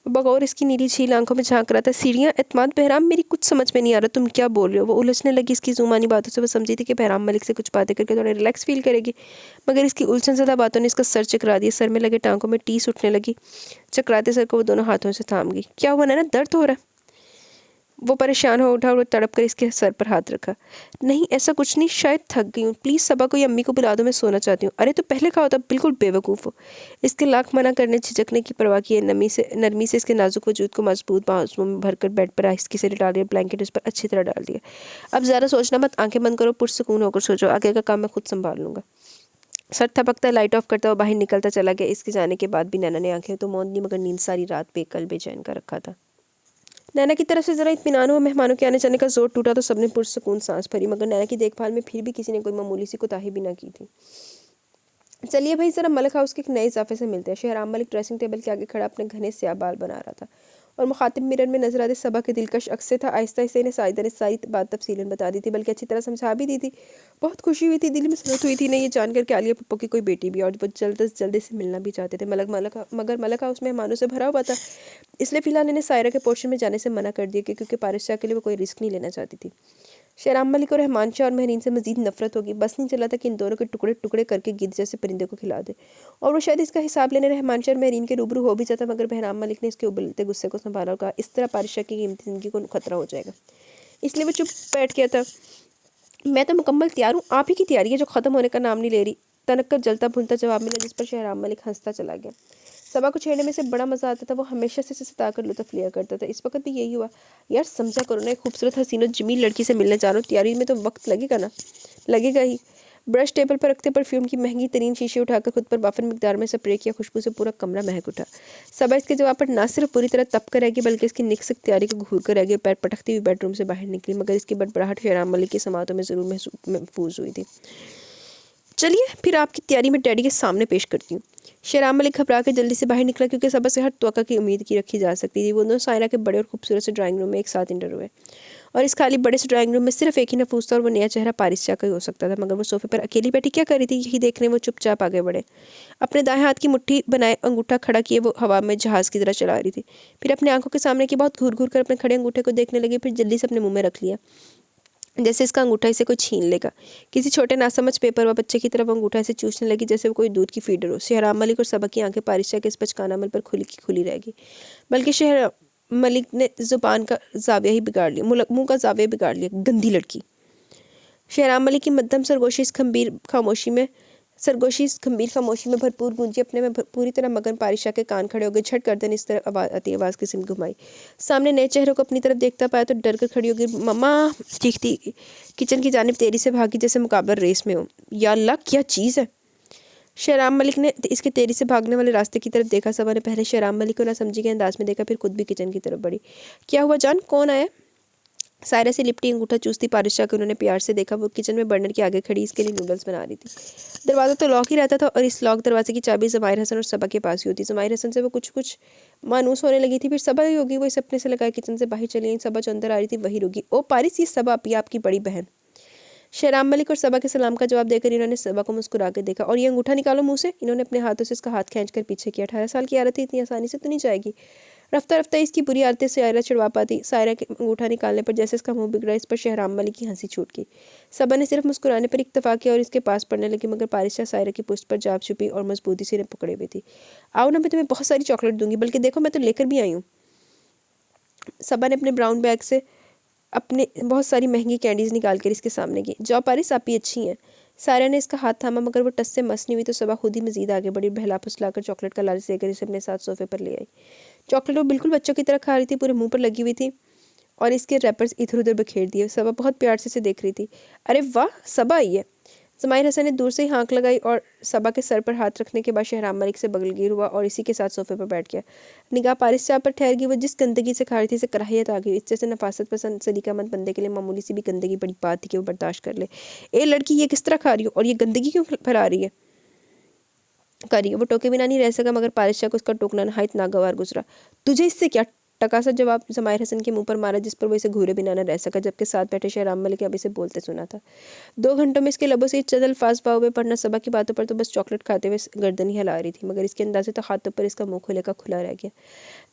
S1: वो बगौर इसकी नीली झील आंखों में झांक रहा था। सीढ़ियाँ? एतमाद? बहराम, मेरी कुछ समझ में नहीं आ रहा, तुम क्या बोल रहे हो? वो उलझने लगी इसकी जुबानी बातों से। वो समझी थी कि बहराम मलिक से कुछ बातें करके थोड़ा रिलैक्स फील करेगी, मगर इसकी उलझन ज़्यादा बातों ने इसका सर चकरा दिया। सर में लगे टांकों में टीस उठने लगी। चकराते सर को वो दोनों हाथों से थाम गई। क्या हुआ नैना, दर्द हो रहा है? वो परेशान हो उठा और वो तड़प कर इसके सर पर हाथ रखा। नहीं ऐसा कुछ नहीं, शायद थक गई हूँ, प्लीज़ सबा को या अम्मी को बुला दो, मैं सोना चाहती हूँ। अरे तो पहले कहा होता, बिल्कुल बेवकूफ़ हो। इसके लाख मना करने झिझकने की परवाह किए नरमी से इसके नाजुक वजूद को मजबूत बांसुओं में भरकर बेड पर आहिस्ती से लेटा दिया। ब्लैंकेट उस पर अच्छी तरह डाल दिया। अब ज़्यादा सोचना मत, आंखें बंद करो, पुरसुकून होकर सो जाओ, आगे का काम मैं खुद संभाल लूँगा। सर थपकता लाइट ऑफ करता हुआ बाहर निकलता चला गया। इसके जाने के बाद भी नैना ने आंखें तो मौन दी, मगर नींद सारी रात बेकल बेचैन का रखा था। नैना की तरफ से ज़रा इत्मीनान हुआ। मेहमानों के आने जाने का जोर टूटा तो सबने पुरसुकून सांस भरी, मगर नैना की देखभाल में फिर भी किसी ने कोई मामूली सी कोताही भी ना की थी। चलिए भाई, ज़रा मलिक हाउस के एक नए इजाफे से मिलते हैं। शहराम मलिक ड्रेसिंग टेबल के आगे खड़ा अपने घने स्याह बाल बना रहा था और मुखातिब मिरर में नजर आते सबा के दिलकश अक्स से था। आहिस्ता आहिस्ता इन्हें साजिदा ने सारी बात तफसीलन बता दी थी, बल्कि अच्छी तरह समझा भी दी थी। बहुत खुशी हुई थी, दिल में सनत हुई थी, नहीं ये जानकर कि आलिया पप्पो की कोई बेटी भी, और वो जल्दी से मिलना भी चाहते थे। मगर मलिक हाउस मेहमानों से भरा हुआ था, इसलिए फिलहाल इन्हें सायरा के पोर्शन में जाने से मना कर दिया, क्योंकि पारिश शाह के लिए वो कोई रिस्क नहीं लेना चाहती थी। शहराम मलिक और रहमान शाह और महरीन से मजीद नफरत होगी। बस नहीं चला था कि इन दोनों के टुकड़े टुकड़े करके गिद्ध जैसे परिंदे को खिला दे, और वो शायद इसका हिसाब लेने रहमान शाह और महरीन के रूबरू हो भी जाता, मगर बहराम मलिक ने इसके उबलते गुस्से को संभाला और कहा, इस तरह पारिश शाह की कीमती जिंदगी को खतरा हो जाएगा। इसलिए वो चुप बैठ गया था। मैं तो मुकम्मल तैयार हूँ, आप ही की तैयारी है जो ख़त्म होने का नाम नहीं ले रही। तनक कर जलता भुनता जवाब मिला, जिस पर शहराम मलिक हंसता चला गया। सबा को छेड़ने में से बड़ा मजा आता था। वो हमेशा से सताकर लुत्फ लिया करता था। इस वक्त भी यही हुआ। यार समझा करो ना, एक खूबसूरत हसीन और जमील लड़की से मिलने जा रहा हूँ, तैयारी में तो वक्त लगेगा ना, लगेगा ही। ब्रश टेबल पर रखते परफ्यूम की महंगी तरीन शीशे उठाकर खुद पर वाफर मिकदार में स्प्रे किया। खुशबू से पूरा कमरा महक उठा। सबा इसके जवाब पर ना सिर्फ पूरी तरह तप कर रहेगी, बल्कि इसकी निकसक तैयारी को घूर कर रहेगी। पैर पटकती हुई बेडरूम से बाहर निकली, मगर इसकी बड़बड़ाहट शहराम मलिक की समातों में जरूर महफूज हुई थी। चलिए फिर आपकी तैयारी में डैडी के सामने पेश करती हूँ। शहराम मलिक घबरा कर जल्दी से बाहर निकला, क्योंकि सबा से हर तवक्का की उम्मीद की रखी जा सकती थी। वो दोनों सायरा के बड़े और खूबसूरत से ड्राइंग रूम में एक साथ इंटर हुए, और इस खाली बड़े से ड्राइंग रूम में सिर्फ एक ही नफूस था, और वो नया चेहरा पारिस शाह का ही हो सकता था। मगर वो सोफे पर अकेली बैठी क्या कर रही थी, यही देखने वो चुपचाप आगे बढ़े। अपने दाएं हाथ की मुट्ठी बनाए अंगूठा खड़ा किए वो हवा में जहाज़ की तरह चला रही थी। फिर अपने आंखों के सामने की बहुत घूर घूर कर अपने खड़े अंगूठे को देखने लगी। फिर जल्दी से अपने मुंह में रख लिया, जैसे इसका अंगूठा इसे कोई छीन लेगा। किसी छोटे नासमझ पेपर व बच्चे की तरफ अंगूठा इसे चूसने लगी, जैसे वो कोई दूध की फीडर हो। शहराम मलिक और सबा की आंखें पारिश शाह के इस बचकाना अमल पर खुली की खुली रहेगी, बल्कि शहर मलिक ने जुबान का जाविया ही बिगाड़ लिया, मुंह का जाविया बिगाड़ लिया। गंदी लड़की। शहराम मलिक की मध्यम सरगोशी खामोशी में भरपूर गूंजी। अपने में पूरी तरह मगन पारिशा के कान खड़े हो गए। झट गर्दन इस तरह आवाज़ की सिमत घुमाई। सामने नए चेहरों को अपनी तरफ देखता पाया तो डर कर खड़ी हो गई। मम्मा चीखती किचन की जानिब तेजी से भागी, जैसे मुकाबला रेस में हो। या अल्लाह, क्या चीज़ है? शहराम मलिक ने इसके तेजी से भागने वाले रास्ते की तरफ देखा। सबा ने पहले शहराम मलिक को ना समझी के अंदाज में देखा, फिर खुद भी किचन की तरफ बढ़ी। क्या हुआ जान, कौन आया? सायरा से लिपटी अंगूठा चूसती पारिशा को उन्होंने प्यार से देखा। वो किचन में बर्नर के आगे खड़ी इसके लिए नूडल्स बना रही थी। दरवाज़ा तो लॉक ही रहता था, और इस लॉक दरवाजे की चाबी ज़माहिर हसन और सबा के पास ही होती। ज़माहिर हसन से वो कुछ मानूस होने लगी थी, फिर सबा ही होगी। वो इस अपने से लगाए किचन से बाहर चली गई। सबा जो अंदर आ रही थी वही रुकी। ओ पारिस, ये सबा अपी आपकी बड़ी बहन। शहराम मलिक और सबा के सलाम का जवाब देकर इन्होंने सबा को मुस्कुरा कर देखा। और ये अंगूठा निकालो मुँह से। इन्होंने अपने हाथों से इसका हाथ खींच कर पीछे किया। 18 साल की औरत इतनी आसानी से तो नहीं जाएगी। रफ्ता रफ्ता इसकी बुरी आदतें सायरा छुड़वा पाती। सायरा के अंगूठा निकालने पर जैसे इसका मुंह बिगड़ा, इस पर शहराम मलिक की हंसी छूट गई। सबा ने सिर्फ मुस्कुराने पर इक्तफा किया और इसके पास पड़ने लगी, मगर पारिशा सायरा की पुष्ट पर जाप छुपी और मजबूती से इन्हें पकड़े हुई थी। आओ ना, मैं तुम्हें बहुत सारी चॉकलेट दूंगी, बल्कि देखो मैं तो लेकर भी आई हूँ। सबा ने अपने ब्राउन बैग से अपने बहुत सारी महंगी कैंडीज़ निकाल कर इसके सामने की। जाओ पारिस, आप ही अच्छी हैं। सायरा ने इसका हाथ थामा, मगर वो टस से मस नहीं हुई, तो सबा खुद ही मजीद आगे बढ़ी। बहला फुसलाकर चॉकलेट का लालच देकर इसे अपने साथ सोफे पर ले आई। चॉकलेट वो बिल्कुल बच्चों की तरह खा रही थी, पूरे मुंह पर लगी हुई थी, और इसके रैपर्स इधर उधर बिखेर दिए। सबा बहुत प्यार से इसे देख रही थी। अरे वाह, सबा आई है। ज़माहिर हसन ने दूर से ही हाँक लगाई, और सबा के सर पर हाथ रखने के बाद शहराम मलिक से बगलगीर हुआ और इसी के साथ सोफे पर बैठ गया। निगाह पारिस शाह पर ठहर गई। वो जिस गंदगी से खा रही थी, इसे कराहियत आ गई। इससे नफासत पसंद सलीकामंद बंदे के लिए मामूली सी भी गंदगी बड़ी बात थी कि वो बर्दाश्त कर ले। ए लड़की, ये किस तरह खा रही हो, और ये गंदगी क्यों फैला रही है? वो टोके बिना नहीं रह सका, मगर पारिस शाह को उसका टोकना नहायत नागवार गुजरा। तुझे इससे क्या? टका सा जवाब ज़माहिर हसन के मुंह पर मारा, जिस पर वो इसे घूरे बिना न रह सका, जबकि साथ बैठे शहराम मलिक अब इसे बोलते सुना था। 2 घंटों में इसके लबों से चंद अल्फाज पाओ हुए, पढ़ना सबा की बातों पर तो बस चॉकलेट खाते हुए गर्दन ही हिला रही थी, मगर इसके अंदाजे तो हाथों पर इसका मुंह खुले का खुला रह गया।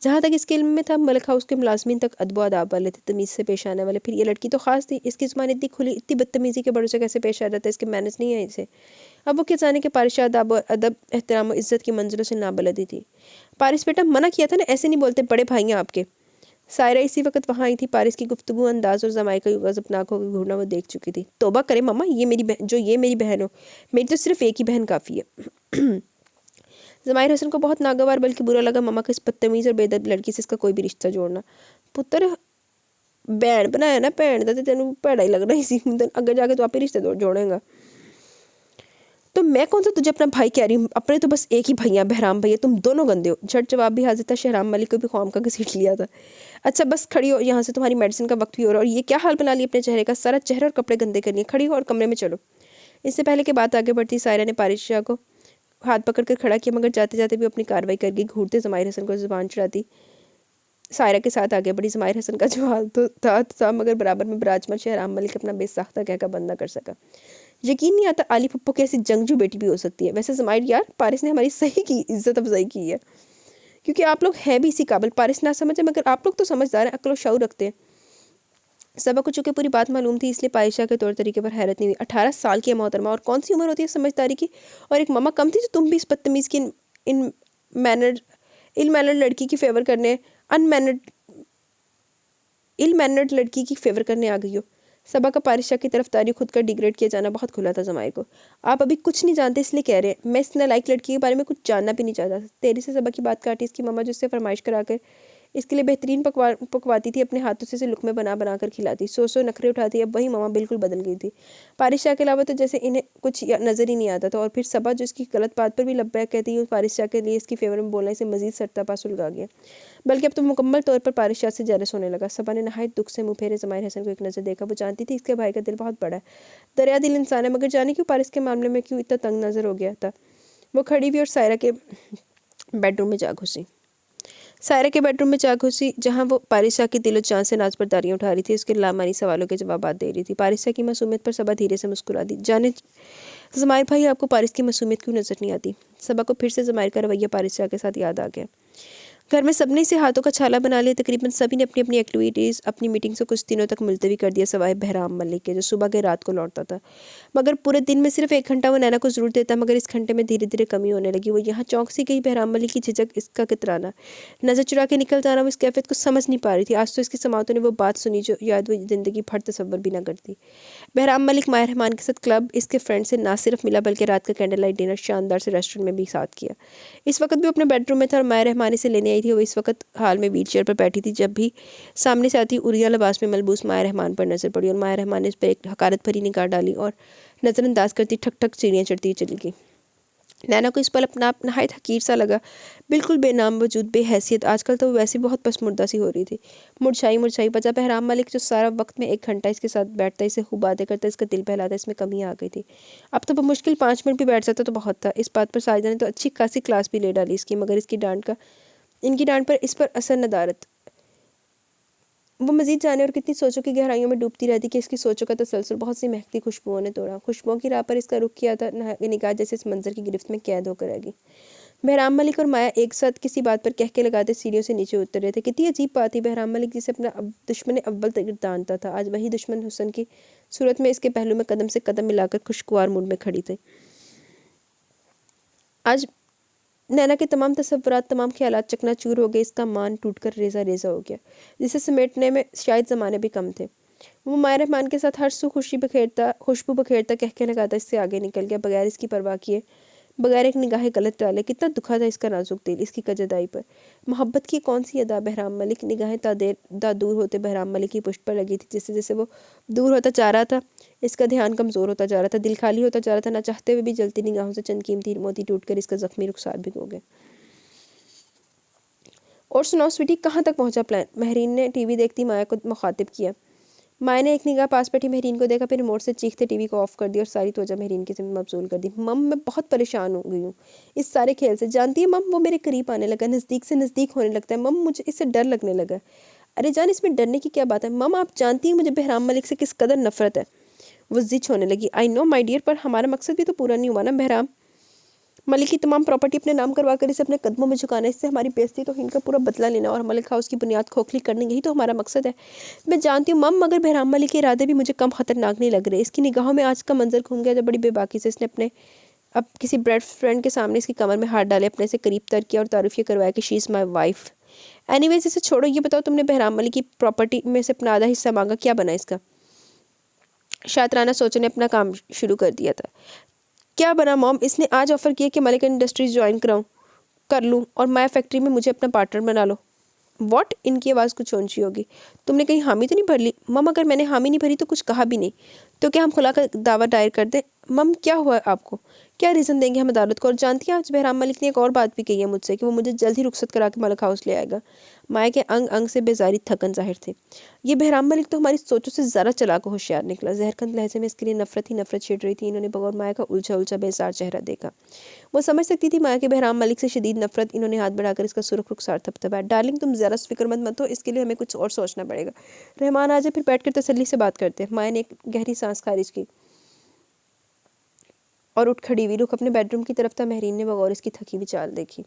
S1: जहाँ तक इसके इल्म में था, मलिक हाउस के मुलाजमीन तक अदब अदाब वाले थे, तमीज़ से पेश आने वाले। फिर ये लड़की तो खास थी, इसकी ज़ुबान इतनी खुली, इतनी बदतमीज़ी के बड़ों से कैसे पेश आ जाता है, इसके मैनेज नहीं है इसे। अब वो क्या जाने के पारिश अदब और अदब, एहतराम और इज़्ज़त की मंजिलों से नाबलदी थी। पारिस बेटा, मना किया था ना, ऐसे नहीं बोलते, बड़े भाई हैं आपके। सायरा इसी वक्त वहाँ आई थी। पारिस की गुफ्तगू, अंदाज और जमाई का गज़बनाक होकर घूरना वो देख चुकी थी। तौबा करे मम्मा, ये मेरी बहन हो, मेरी तो सिर्फ एक ही बहन काफ़ी है। ज़माहिर हसन को बहुत नागवार बल्कि बुरा लगा मम्मा का इस बदतमीज़ और बेअदब लड़की से इसका कोई भी रिश्ता जोड़ना। पुत्र भैन बनाया ना, भैन का तो तेन भैड़ा ही लगना, इसी अगर जाके तो आप ही रिश्ते जोड़ेगा। तो मैं कौन सा तुझे अपना भाई कह रही हूँ, अपने तो बस एक ही भैया, बहराम भैया, तुम दोनों गंदे हो। झट जवाब भी हाजिर था, शहराम मलिक को भी खौम का घसीट लिया था। अच्छा बस खड़ी हो, यहाँ से तुम्हारी मेडिसिन का वक्त भी हो रहा है, और ये क्या हाल बना लिया अपने चेहरे का, सारा चेहरा और कपड़े गंदे कर लिए, खड़ी हो और कमरे में चलो। इससे पहले कि बात आगे बढ़ती, सायरा ने पारिश शाह को हाथ पकड़ कर खड़ा किया, मगर जाते जाते भी अपनी कार्रवाई कर गई। घूरते ज़माहिर हसन को ज़ुबान चढ़ाती सायरा के साथ आगे बढ़ी। ज़माहिर हसन का जो हाल तो था, मगर बराबर में विराजमान शहराम मलिक अपना बेसाख्ता कहकर बंद न कर सका। यकीन नहीं आता आली पप्पो कैसी जंगजू बेटी भी हो सकती है। वैसे ज़माहिर यार, पारिस ने हमारी सही की इज्जत अफजाई की है, क्योंकि आप लोग हैं भी इसी काबिल। पारिस ना समझे, मगर आप लोग तो समझदार हैं, अक्ल और शऊर रखते हैं। सबा को चूंकि पूरी बात मालूम थी, इसलिए पायशा के तौर तरीके पर हैरत नहीं हुई। 18 साल की है मोहतरमा, और कौन सी उम्र होती है समझदारी की, और एक मम्मा कम थी जो तुम भी इस बदतमीज़ की इन मैनर्ड इल मैनर्ड लड़की की फेवर करने अनमैनर्ड इल मैनर्ड लड़की की फेवर करने आ गई हो। सबा का पारिशा की तरफदारी खुद का डिग्रेड किया जाना बहुत खुला था ज़माहिर को। आप अभी कुछ नहीं जानते इसलिए कह रहे हैं, मैं इस नालायक लड़की के बारे में कुछ जानना भी नहीं चाहता। तेरी से सबा की बात काटी इसकी मम्मा, जिससे फरमाइश कराकर इसके लिए बेहतरीन पकवाती थी, अपने हाथों से लुकमे बना बना कर खिलाती, सो नखरे उठाती। अब वही मामा बिल्कुल बदल गई थी। पारिशा के अलावा तो जैसे इन्हें कुछ नज़र ही नहीं आता था। और फिर सबा जो इसकी गलत बात पर भी लब्बैक कहती है, पारिशा के लिए इसकी फेवर में बोलने से मजीद सरतपा सुलगा गया, बल्कि अब तो मुकम्मल तौर पर पारिशा से जेलस होने लगा। सबा ने नहायत दुख से मुँह फेरे ज़माहिर हसन को एक नज़र देखा। वो जानती थी इसके भाई का दिल बहुत बड़ा है, दरिया दिल इंसान है, मगर जाने क्यों पारिस के मामले में क्यों इतना तंग नज़र हो गया था। वो खड़ी हुई और सायरा के बेडरूम में जा घुसी। सायरा के बेडरूम में जा घुसी, जहाँ वो पारिसा की दिलो जान से नाज पर दारियाँ उठा रही थी, उसके लामानी सवालों के जवाब दे रही थी। पारिसा की मासूमियत पर सबा धीरे से मुस्कुरा दी। जाने ज़माहिर भाई, आपको पारिस की मासूमियत क्यों नज़र नहीं आती। सबा को फिर से ज़माहिर का रवैया पारिसा के साथ याद आ गया। घर में सबने इसे हाथों का छाला बना लिया। तकरीबन सभी ने अपनी अपनी एक्टिविटीज़, अपनी मीटिंग से कुछ दिनों तक मुलतवी कर दिया, सिवाय बहराम मलिक के, जो सुबह के रात को लौटता था। मगर पूरे दिन में सिर्फ 1 घंटा वो नैना को ज़रूर देता, मगर इस घंटे में धीरे धीरे कमी होने लगी। वो यहाँ चौंक सी गई, बहराम मलिक की झिझक, इसका कितराना, नज़र चुरा के निकल जाना, वो इस कैफियत को समझ नहीं पा रही थी। आज तो इसकी समातों ने वो बात सुनी जो याद वो ज़िंदगी भर तसव्वुर भी ना करती। बहराम मलिक माहिर रहमान के साथ क्लब, इसके फ्रेंड से ना सिर्फ मिला, बल्कि रात का कैंडल लाइट डिनर शानदार से रेस्टोरेंट में भी साथ किया। इस वक्त भी अपने बेडरूम में था, और माहिर रहमान इसे लेने आई थी। वो इस वक्त हाल में व्हील चेयर पर बैठी थी, जब भी सामने से आती उरिया लिबास में मलबूस माहिर रहमान पर नजर पड़ी, और माहिर रहमान ने इस पर एक हकारत भरी निगाह डाली और नज़रअंदाज करती ठक ठक सीढ़ियाँ चढ़ती चली गई। नैना को इस पल अपना आप नहायत हकीर सा लगा, बिल्कुल बेनाम वजूद, बेहैसियत। आजकल तो वो वैसे बहुत पसमुर्दा सी हो रही थी, मुरझाई मुरझाई। बचा बहराम मलिक जो सारा वक्त में 1 घंटा इसके साथ बैठता, इसे खूब बातें करता, इसका दिल बहलाता, इसमें कमी आ गई थी। अब तो मुश्किल 5 मिनट भी बैठ जाता तो बहुत था। इस बात पर साजिदा ने तो अच्छी खासी क्लास भी ले डाली इसकी, मगर इनकी डांट पर इस पर असर नदारत। वो मजीद जाने और कितनी सोचों की गहराइयों में डूबती रहती कि इसकी सोचों का तसलसल बहुत सी महकती खुशबुओं ने तोड़ा। खुशबुओं की राह पर इसका रुख किया था, निगाह जैसे इस मंजर की गिरफ्त में कैद होकर रह गई। बहराम मलिक और माया एक साथ किसी बात पर कहके लगाते सीढ़ियों से नीचे उतर रहे थे। कितनी अजीब बात थी, बहराम मलिक जिसे अपना दुश्मन अव्वल जानता था, आज वही दुश्मन हुसन की सूरत में इसके पहलू में कदम से कदम मिलाकर खुशगवार मूड में खड़ी थी। आज नैना के तमाम तसव्वुरात, तमाम ख्यालात चकनाचूर हो गए। इसका मान टूटकर रेजा रेजा हो गया, जिसे समेटने में शायद ज़माने भी कम थे। वो माहिर रहमान के साथ हर सू खुशबू बखेरता, कहके लगाता, इससे आगे निकल गया, बगैर इसकी परवाह किए, बगैर एक निगाह गलत डाले। कितना दुखा था इसका नाजुक दिल इसकी कजदाई पर। मोहब्बत की कौन सी अदा बहराम मलिक, निगाहें दा दूर होते बहराम मलिक की पुष्ट पर लगी थी। जैसे जैसे वो दूर होता जा रहा था, इसका ध्यान कमज़ोर होता जा रहा था, दिल खाली होता जा रहा था। ना चाहते हुए भी जलती निगाहों से चंद कीमती मोती टूटकर इसका जख्मी रुखसार भिगो गए। और सुनाओ स्वीटी, कहाँ तक पहुँचा प्लान। महरीन ने टीवी देखती माया को मुखातिब किया। माया ने एक निगाह पास बैठी मेहरीन को देखा, फिर रिमोट से चीखते टीवी को ऑफ कर दिया और सारी त्वचा मेहरीन की जिम्मे मबजूल कर दी। मम, मैं बहुत परेशान हो गई हूँ इस सारे खेल से। जानती है मम, वो मेरे करीब आने लगा, नज़दीक से नज़दीक होने लगता है। मम, मुझे इससे डर लगने लगा। अरे जान, इसमें डरने की क्या बात है? मम, आप जानती हैं मुझे बहराम मलिक से किस कदर नफरत है। वो जिच होने लगी। आई नो माई डियर, पर हमारा मकसद भी तो पूरा नहीं हुआ ना। बहराम मलिक की तमाम प्रॉपर्टी अपने नाम करवा कर इसे अपने कदमों में झुकाना, इससे हमारी बेइज्जती तो इनका पूरा बदला लेना और मलिक हाउस की बुनियाद खोखली करनी, यही तो हमारा मकसद है। मैं जानती हूँ मम, मगर बहराम मलिक के इरादे भी मुझे कम खतरनाक नहीं लग रहे। इसकी निगाहों में आज का मंजर घूम गया जब बड़ी बेबाकी से इसने अपने अब किसी ब्रेड फ्रेंड के सामने इसकी कमर में हाथ डाले, अपने से करीब तर किया और तारुफ ये करवाया कि she is my wife. Anyways, इसे छोड़ो, ये बताओ तुमने बहराम मलिक की प्रॉपर्टी में से अपना आधा हिस्सा मांगा, क्या बना इसका? शातराना सोचने ने अपना काम शुरू कर दिया था। क्या बना मॉम? इसने आज ऑफर किया कि मलिक इंडस्ट्रीज ज्वाइन कर लूँ और माया फैक्ट्री में मुझे अपना पार्टनर बना लो। वॉट? इनकी आवाज़ कुछ ऊंची होगी। तुमने कहीं हामी तो नहीं भर ली? मम, अगर मैंने हामी नहीं भरी तो कुछ कहा भी नहीं, तो क्या हम खुला कर दावा दायर कर दें? मम, क्या हुआ आपको? क्या रीज़न देंगे हम अदालत को? और जानती हैं, आज बहराम मलिक ने एक और बात भी कही है मुझसे कि वो मुझे जल्द ही रुखसत करा के मलिक हाउस ले आएगा। माया के अंग अंग से बेजारी थकन जाहिर थे। ये बहराम मलिक तो हमारी सोचों से ज़रा चालाक होशियार निकला। जहरखंद लहजे में इसके लिए नफरत ही नफरत छिड़ रही थी। इन्होंने बगौर माया का उलझा उलझा बेजार चेहरा देखा। वो समझ सकती थी माया के बहराम मलिक से शदीद नफरत। इन्होंने हाथ बढ़ाकर इसका सुर्ख रुखसार थपथपाया। डार्लिंग, तुम ज़रा फिक्रमंद मत हो, इसके लिए हमें कुछ और सोचना पड़ेगा। रहमान आ जाए, फिर बैठकर तसल्ली से बात करते हैं। माया ने एक गहरी सांस खारिज की और उठ खड़ी हुई। रुख अपने बेडरूम की तरफ था। मेहरीन ने बगौर इसकी थकी हुई चाल देखी।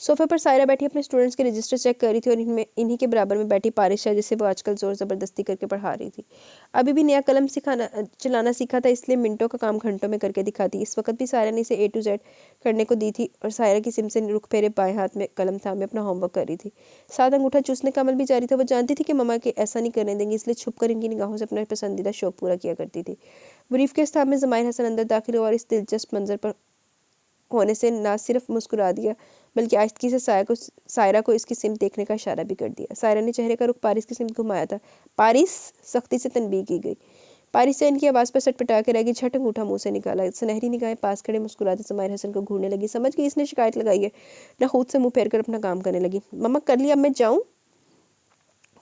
S1: सोफे पर सायरा बैठी अपने स्टूडेंट्स के रजिस्टर चेक कर रही थी और इन्हीं के बराबर में बैठी पारिशा, जिसे वो आजकल जोर ज़बरदस्ती करके पढ़ा रही थी। अभी भी नया कलम चलाना सीखा था, इसलिए मिनटों का काम घंटों में करके दिखाती। इस वक्त भी सायरा ने इसे A to Z करने को दी थी और सायरा की सिम से रुख फेरे बाएं हाथ में कलम थामे अपना होमवर्क कर रही थी। साथ अंगूठा चूसने का अमल भी जारी था। वो जानती थी कि ममा के ऐसा नहीं करने देंगे, इसलिए छुप कर इनकी निगाहों से अपना पसंदीदा शौक पूरा किया करती थी। ब्रीफ के स्थान में ज़माहिर हसन अंदर दाखिल हुआ और इस दिलचस्प मंजर पर होने से ना सिर्फ मुस्कुरा दिया, बल्कि आहिस्ती से सायरा को इसकी सिम देखने का इशारा भी कर दिया। सायरा ने चेहरे का रुख पारिस की सिम घुमाया था। पारिस, सख्ती से तनबीह की गई। पारिस से इनकी आवाज़ पर सटपटा के रह गई। झट अंगूठा मुंह से निकाला। सुनहरी निगाहें पास खड़े मुस्कुराते ज़माहिर हसन को घूरने लगी। समझ गई इसने शिकायत लगाई है। नखूद से मुंह फेर कर अपना काम करने लगी। मम्मा कर लिया, अब मैं जाऊँ?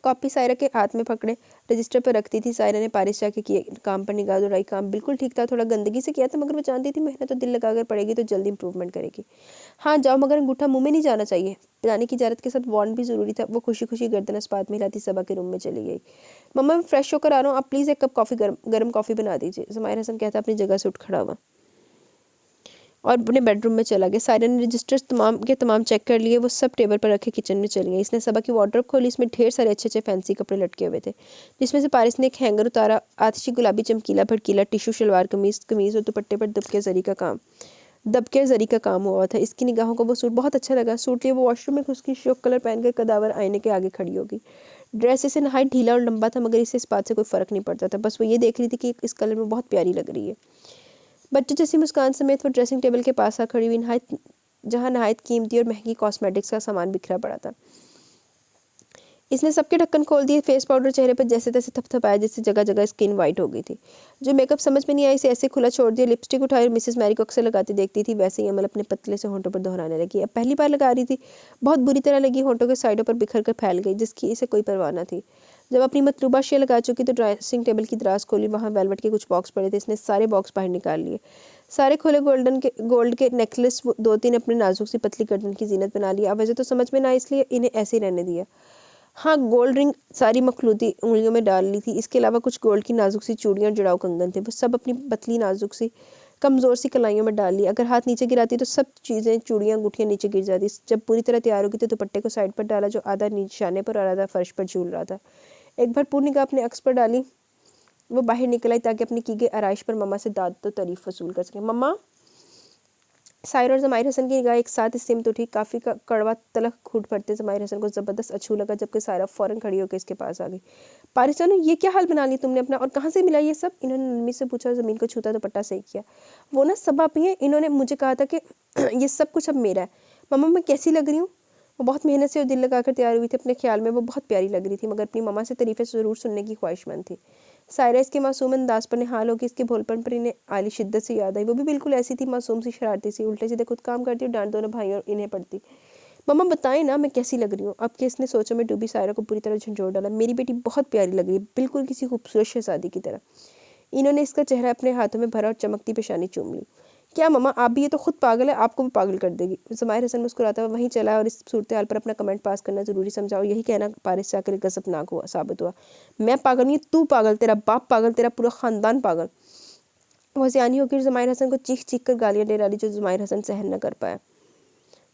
S1: कॉपी सायरा के हाथ में पकड़े रजिस्टर पर रखती थी। सायरा ने पारिश जाके किए काम पर निगाह दौड़ाई। काम बिल्कुल ठीक था, थोड़ा गंदगी से किया था, मगर वो जानती थी मेहनत तो दिल लगाकर पड़ेगी तो जल्दी इंप्रूवमेंट करेगी। हाँ जाओ, मगर अंगूठा मुंह में नहीं जाना चाहिए। जाने की इजाज़त के साथ वार्न भी ज़रूरी था। वो खुशी खुशी गर्दन अस्पात में हिलाती सबा के रूम में चली गई। मम्मा, मैं फ्रेश होकर आ रहा हूँ, आप प्लीज़ एक कप कॉफ़ी गर्म कॉफ़ी बना दीजिए। ज़माहिर हसन कहता अपनी जगह से उठ खड़ा हुआ और अपने बेडरूम में चला गया। सायरा ने रजिस्टर्स तमाम चेक कर लिए। वो सब टेबल पर रखे किचन में चली गई। इसने सबा की वार्डरोब खोली। इसमें ढेर सारे अच्छे अच्छे फैंसी कपड़े लटके हुए थे, जिसमें से पारिस ने एक हैंगर उतारा। आतिशी गुलाबी चमकीला भड़कीला टिशू शलवार कमीज और दुपट्टे पर दबके जरी का काम हुआ था। इसकी निगाहों को वो सूट बहुत अच्छा लगा। सूट लिए वो वॉशरूम में उसकी शोक कलर पहनकर कदावर आईने के आगे खड़ी होगी। ड्रेस इसे नहायत ढीला और लंबा था, मगर इसे इस बात से कोई फ़र्क नहीं पड़ता था। बस वो ये देख रही थी कि इस कलर में बहुत प्यारी लग रही है। बच्चे जैसी मुस्कान समेत वो ड्रेसिंग टेबल के पास आ खड़ी हुई, जहाँ नहायत कीमती और महंगी कॉस्मेटिक्स का सामान बिखरा पड़ा था। इसने सबके ढक्कन खोल दिए। फेस पाउडर चेहरे पर जैसे तैसे थपथपाया, जिससे जगह जगह स्किन वाइट हो गई थी। जो मेकअप समझ में नहीं आई, इसे ऐसे खुला छोड़ दिया। लिपस्टिक उठाई और मिसेस मैरी को अक्सर लगाती देखती थी, वैसे ही अमल अपने पतले से होंठों पर दोहराने लगी। अब पहली बार लगा रही थी, बहुत बुरी तरह लगी। होंठों के साइडों पर बिखर कर फैल गई, जिसकी इसे कोई परवाह न थी। जब अपनी मतलूबा शे लगा चुकी तो ड्रेसिंग टेबल की दराज खोली। वहाँ वेलवेट के कुछ बॉक्स पड़े थे। इसने सारे बॉक्स बाहर निकाल लिए। सारे खोले गोल्ड के नेकलेस, 2-3 अपने नाजुक सी पतली गर्दन की जीनत बना लिया। अब वैसे तो समझ में ना, इसलिए इन्हें ऐसे ही रहने दिया। हाँ, गोल्ड रिंग सारी मखलूती उंगलियों में डाल ली थी। इसके अलावा कुछ गोल्ड की नाजुक सी चूड़ियाँ और जुड़ाव कंगन थे, वो सब अपनी पतली नाजुक सी कमज़ोर सी कलाइयों में डाल ली। अगर हाथ नीचे गिराती तो सब चीज़ें, चूड़ियाँ, अंगूठियाँ नीचे गिर जाती। जब पूरी तरह तैयार होगी तो दुपट्टे को साइड पर डाला, जो आधा निशाने पर और आधा फर्श पर झूल रहा था। एक बार पूरी निगाह अपने अक्स पर डाली, वो बाहर निकल आई ताकि अपनी की गई आराइश पर मम्मा से दाद तो तारीफ वसूल कर सके। मम्मा। साहिर और ज़माहिर हसन की निगाह एक साथ सिमत उठी। काफ़ी कड़वा तलख घूंट भरते ज़माहिर हसन को ज़बरदस्त अछू लगा, जबकि सायरा फ़ौरन खड़ी होकर इसके पास आ गई। पारिस ने ये क्या हाल बना लिया तुमने अपना, और कहाँ से मिला ये सब? इन्होंने नरमी से पूछा। ज़मीन को छूता दुपट्टा सही किया। वो ना सबा पी है, इन्होंने मुझे कहा था कि ये सब कुछ अब मेरा है। मम्मा, मैं कैसी लग रही हूँ? वो बहुत मेहनत से और दिल लगाकर तैयार हुई थी। अपने ख्याल में वो बहुत प्यारी लग रही थी, मगर अपनी मम्मा से तारीफ़ें ज़रूर सुनने की ख्वाहिशमंद थी। सायरा इसके मासूम अंदाज पर निहाल होगी। इसके भोलपन पर इन्हें आली शिद्दत से याद आई। वो भी बिल्कुल ऐसी थी, मासूम सी, शरारती सी, उल्टे सीधे खुद काम करती और डांट दोनों भाइयों और इन्हें पड़ती। मम्मा बताएं ना मैं कैसी लग रही हूँ। अब किसने सोचों में डूबी सायरा को पूरी तरह झंझोड़ डाला। मेरी बेटी बहुत प्यारी लग रही है, बिल्कुल किसी खूबसूरत शहजादी की तरह। इन्होंने इसका चेहरा अपने हाथों में भरा और चमकती पेशानी चूम ली। क्या मम्मा, आप भी, ये तो खुद पागल है, आपको भी पागल कर देगी। ज़माहिर हसन मुस्कुराता हुआ वहीं चला और इस सूरत हाल पर अपना कमेंट पास करना ज़रूरी समझा और यही कहना पारिस से आकर गजबनाक हुआ साबित हुआ। मैं पागल नहीं, तू पागल, तेरा बाप पागल, तेरा पूरा ख़ानदान पागल। वो सियानी होकर ज़माहिर हसन को चीख चीख कर गालियाँ दे डाली, जो ज़माहिर हसन सहन न कर पाया।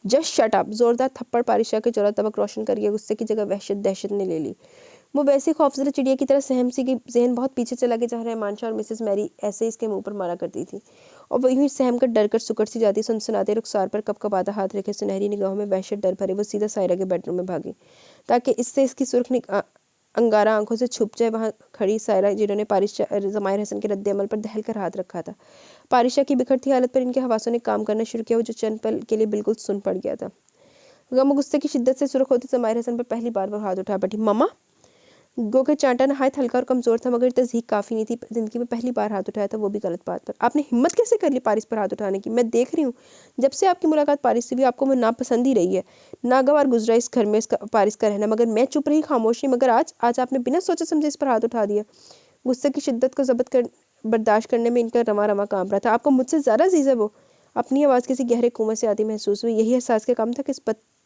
S1: Just shut up! जोरदार थप्पड़ पारिशा के चौरा तबक रोशन कर गया। गुस्से की जगह वहशत दहशत ने ले ली। वो वैसी खौफजदा चिड़िया की तरह सहम सी कि जहन बहुत पीछे चला गया, जहाँ रहमान शाह और मिसेस मैरी ऐसे इसके मुंह पर मारा करती थी और वो यूं सहम कर डर कर सुकड़ सी जाती। सनसनाते रुखसार पर कपकपाता हाथ रखे सुनहरी निगाहों में वहशत डर भरे वो सीधा सायरा के बेडरूम में भागी, ताकि इससे इसकी अंगारा आंखों से छुप जाए। वहाँ खड़ी सायरा, जिन्होंने ज़माहिर हसन के रद्द-ए-अमल पर दहल कर हाथ रखा था। पारिशा की बिखरती हालत पर इनके हवासों ने काम करना शुरू किया, वो जो चंद पल के लिए बिल्कुल सुन पड़ गया था। गम और गुस्से की शिद्दत से सुर्ख होती ज़माहिर हसन पर पहली बार वो हाथ उठा बैठी। मम्मा! गो के चांटा नहायत हल्का और कमज़ोर था, मगर तज़हीक काफ़ी नहीं थी। ज़िंदगी में पहली बार हाथ उठाया था, वो भी गलत बात पर। आपने हिम्मत कैसे कर ली पारिस पर हाथ उठाने की? मैं देख रही हूँ, जब से आपकी मुलाकात पारिस से हुई, आपको वो नापसंद ही रही है। नागवार गुजरा इस घर में पारिस का रहना, मगर मैं चुप रही, खामोश रही। मगर आज आपने बिना सोचे समझे इस पर हाथ उठा दिया। गुस्से की शिद्दत को बर्दाश्त करने में इनका रमा रमा काँप रहा था। आपको मुझसे ज़्यादा अजीज़ है वो? अपनी आवाज़ किसी गहरे कुएं से आती महसूस हुई। यही एहसास के कम था कि इस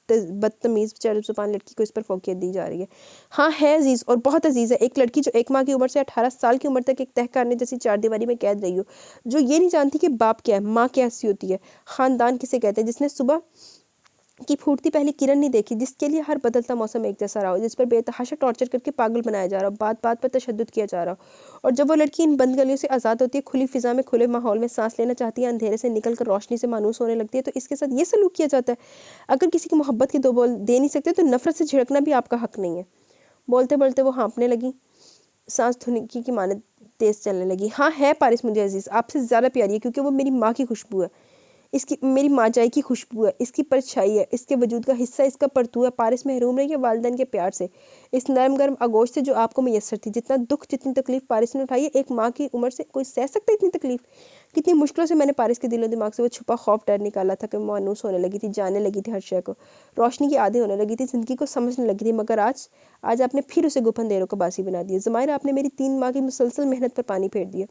S1: बदतमीज़ चरब ज़ुबान लड़की को इस पर फोकियत दी जा रही है। हाँ है अजीज़, और बहुत अजीज़ है। एक लड़की जो एक माह की उम्र से 18 साल की उम्र तक एक तहखाने जैसी चारदीवारी में कैद रही हो, जो ये नहीं जानती कि बाप क्या है, माँ कैसी होती है, ख़ानदान किसे कहते हैं, जिसने सुबह की फूटती पहली किरण नहीं देखी, जिसके लिए हर बदलता मौसम एक जैसा रहा हो, जिस पर बेतहाशा टॉर्चर करके पागल बनाया जा रहा हो, बात बात पर तशद्दुद किया जा रहा हो। और जब वो लड़की इन बंद गलियों से आज़ाद होती है, खुली फिजा में, खुले माहौल में सांस लेना चाहती है, अंधेरे से निकल कर रोशनी से मानूस होने लगती है, तो इसके साथ ये सलूक किया जाता है। अगर किसी की मोहब्बत के दो बोल दे नहीं सकते, तो नफरत से झिड़कना भी आपका हक नहीं है। बोलते बोलते वो हाँपने लगी, सांस धुनकी की मानत तेज चलने लगी। हाँ है पारिस मुझे अजीज़, आपसे ज़्यादा प्यारी है, क्योंकि वो मेरी माँ की खुशबू है, इसकी मेरी माँ-जाई की खुशबू है, इसकी परछाई है, इसके वजूद का हिस्सा, इसका परतू है। पारिस महरूम रही है वालिदैन के प्यार से, इस नरम गर्म आगोश से जो आपको मैसर थी। जितना दुख, जितनी तकलीफ पारिस ने उठाई है, एक माँ की उम्र से कोई सह सकता है इतनी तकलीफ? कितनी मुश्किलों से मैंने पारिस के दिलो दिमाग से वो छुपा खौफ डर निकाला था कि मानूस होने लगी थी, जानने लगी थी हर शय को, रोशनी की आदी होने लगी थी, ज़िंदगी को समझने लगी थी। मगर आज आपने फिर उसे गुफन देरों का बासी बना दिया। ज़माहिर, आपने मेरी 3 माह की मुसलसल मेहनत पर पानी फेर दिया।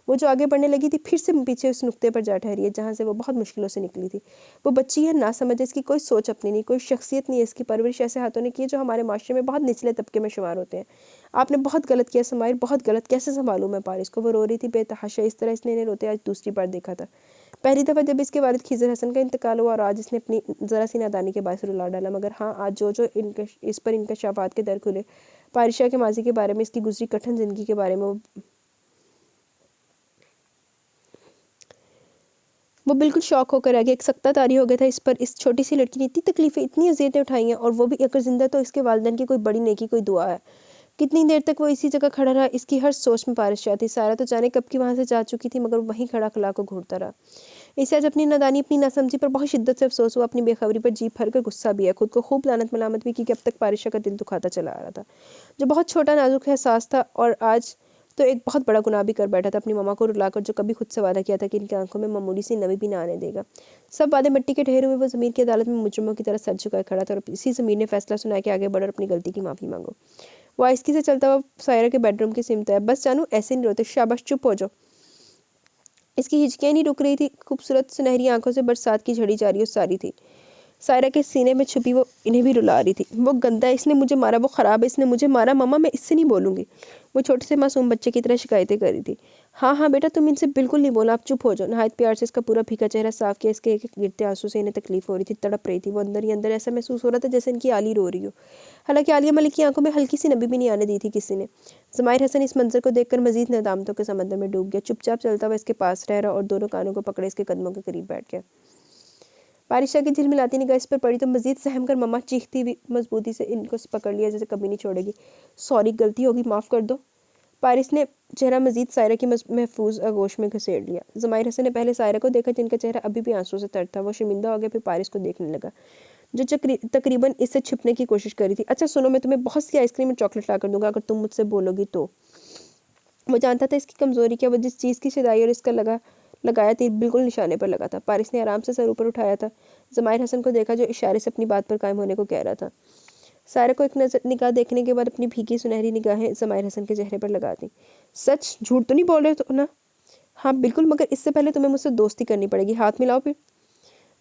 S1: वो जो आगे बढ़ने लगी थी, फिर से पीछे उस नुक्ते पर जा ठहरी है जहाँ से वो बहुत मुश्किलों से निकली थी। वो बच्ची है, ना समझ, इसकी कोई सोच अपनी नहीं, कोई शख्सियत नहीं है। इसकी परवरिश ऐसे हाथों ने की है जो हमारे माशरे में बहुत निचले तबके में शुमार होते हैं। आपने बहुत गलत किया समाइर, बहुत गलत। कैसे संभालूं मैं पारिस को? वो रो रही थी बेतहाशा। इस तरह इसने इन्हें रोते आज दूसरी बार देखा था। पहली दफ़ा जब इसके वालिद खिज़र हसन का इंतकाल हुआ, और आज इसने अपनी ज़रा सी नादानी के बायस रुला डाला। मगर हाँ, आज जो इस पर इंकशाफात के दर खुले, पारिशा के माजी के बारे में, इसकी गुजरी कठिन ज़िंदगी के बारे में, वो बिल्कुल शॉक होकर रह गया। एक सख्ता तारी हो गया था इस पर। इस छोटी सी लड़की ने इतनी तकलीफ़ें, इतनी अज़ियतें उठाई हैं, और वो भी अगर ज़िंदा तो इसके वालिदैन की कोई बड़ी नेकी, कोई दुआ है। कितनी देर तक वो इसी जगह खड़ा रहा, इसकी हर सोच में पारिश जाती। सारा तो जाने कब की वहाँ से जा चुकी थी, मगर वहीं खड़ा खला को घूरता रहा। इसे आज अपनी नादानी, अपनी नासमझी पर बहुत शिद्दत से अफसोस हुआ। अपनी बेखबरी पर जी भर कर गुस्सा भी है। खुद को खूब लानत मलामत भी की कि अब तक पारिशा का दिल दुखाता चला आ रहा था, जो बहुत छोटा नाजुक एहसास था, और आज तो एक बहुत बड़ा गुनाह भी कर बैठा था, अपनी मम्मा को रुलाकर, जो कभी खुद से वादा किया था कि इनकी आंखों में मामूली सी नमी भी ना आने देगा। सब वादे मिट्टी के ढेर हुए। वो ज़मीर की अदालत में मुजरिमों की तरह सर झुकाए खड़ा था, और इसी ज़मीर ने फैसला सुनाया कि आगे बढ़ो और अपनी गलती की माफ़ी मांगो। वो आहिस्ती से चलता हुआ सायरा के बेडरूम की सिमत है। बस जानू, ऐसे नहीं रोते, शाबाश, चुप हो जाओ। इसकी हिचकियाँ नहीं रुक रही थी। खूबसूरत सुनहरी आंखों से बरसात की झड़ी जारी और सारी थी। सायरा के सीने में छुपी वो इन्हें भी रुला रही थी। वो गंदा है, इसने मुझे मारा, वो ख़राब है, इसने मुझे मारा, मम्मा मैं इससे नहीं बोलूँगी। वो छोटे से मासूम बच्चे की तरह शिकायतें कर रही थी। हाँ हाँ बेटा, तुम इनसे बिल्कुल नहीं बोला, आप चुप हो जाओ। नहायत प्यार से इसका पूरा फीका चेहरा साफ किया। इसके एक एक गिरते आंसू से इन्हें तकलीफ हो रही थी, तड़प रही थी। वो अंदर ही अंदर ऐसा महसूस हो रहा था जैसे इनकी आली रो रही हो। हालांकि आलिया मलिक की आंखों में हल्की सी नमी भी नहीं आने दी थी किसी ने। ज़माहिर हसन इस मंजर को देखकर मजीद नदामतों के समंदर में डूब गया। चुपचाप चलता हुआ इसके पास रह रहा और दोनों कानों को पकड़े इसके कदमों के करीब बैठ गया। पारिशा की झिलमिलाती निगाह इस पर पड़ी तो मजीद सहम कर मम्मा चीखती हुई मजबूती से इनको पकड़ लिया, जैसे कभी नहीं छोड़ेगी। सॉरी, गलती होगी, माफ़ कर दो। पारिस ने चेहरा मजीद सायरा की महफूज आगोश में घसेड़ लिया। ज़माहिर हसन ने पहले सायरा को देखा, जिनका चेहरा अभी भी आंसू से तर था। वो शर्मिंदा हो गया, फिर पारिस को देखने लगा, जो तकरीबन इससे छिपने की कोशिश कर रही थी। अच्छा सुनो, मैं तुम्हें बहुत सी आइसक्रीम और चॉकलेट ला कर दूंगा अगर तुम मुझसे बोलोगी तो। वो जानता था इसकी कमज़ोरी क्या, वो जिस चीज़ की शिदाई और इसका लगाया, तीर बिल्कुल निशाने पर लगा था। पारिस ने आराम से सर ऊपर उठाया था। ज़माहिर हसन को देखा जो इशारे से अपनी बात पर कायम होने को कह रहा था। सायरा को एक नजर निगाह देखने के बाद अपनी भीगी सुनहरी निगाहें ज़माहिर हसन के चेहरे पर लगा दी। सच झूठ तो नहीं बोल रहे तो ना? हाँ बिल्कुल, मगर इससे पहले तुम्हें मुझसे दोस्ती करनी पड़ेगी। हाथ मिलाओ फिर।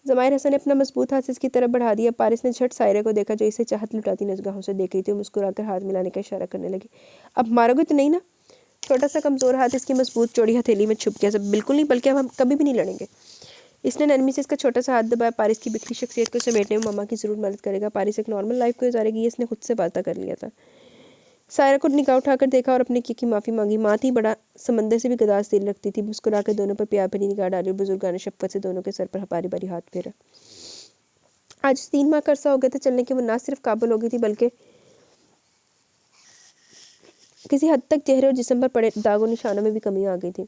S1: ज़माहिर हसन ने अपना मजबूत हाथ इसकी तरफ बढ़ा दिया। पारिस ने झट सायरा को देखा जो इसे चाहत लुटाती निगाहों से देख रही थी। मुस्कुराकर हाथ मिलाने का इशारा करने लगी। अब मारोगे तो नहीं ना? छोटा सा कमजोर हाथ इसकी मजबूत चौड़ी हथेली में छुप गया। सब बिल्कुल नहीं, बल्कि अब हम कभी भी नहीं लड़ेंगे। इसने नरमी से इसका छोटा सा हाथ दबाया। पारिस की बिखरी शख्सियत को समेटने में मम्मा की जरूर मदद करेगा। पारिस एक नॉर्मल लाइफ को गुजारेगी, ये इसने खुद से वादा कर लिया था। सायरा को निगाह उठाकर देखा और अपने की माफ़ी मांगी। माँ थी, बड़ा समंदर से भी गदास दिल रखती थी। मुस्कुरा कर दोनों पर प्यार भरी निगाह डाली और बुजुर्गाना शफ़क़त से दोनों के सर पर बारी बारी हाथ फेरा। आज 3 माह का अरसा हो गया था चलने के। वो ना सिर्फ काबुल हो गई थी, बल्कि किसी हद तक चेहरे और जिस्म पर पड़े दागों निशानों में भी कमी आ गई थी।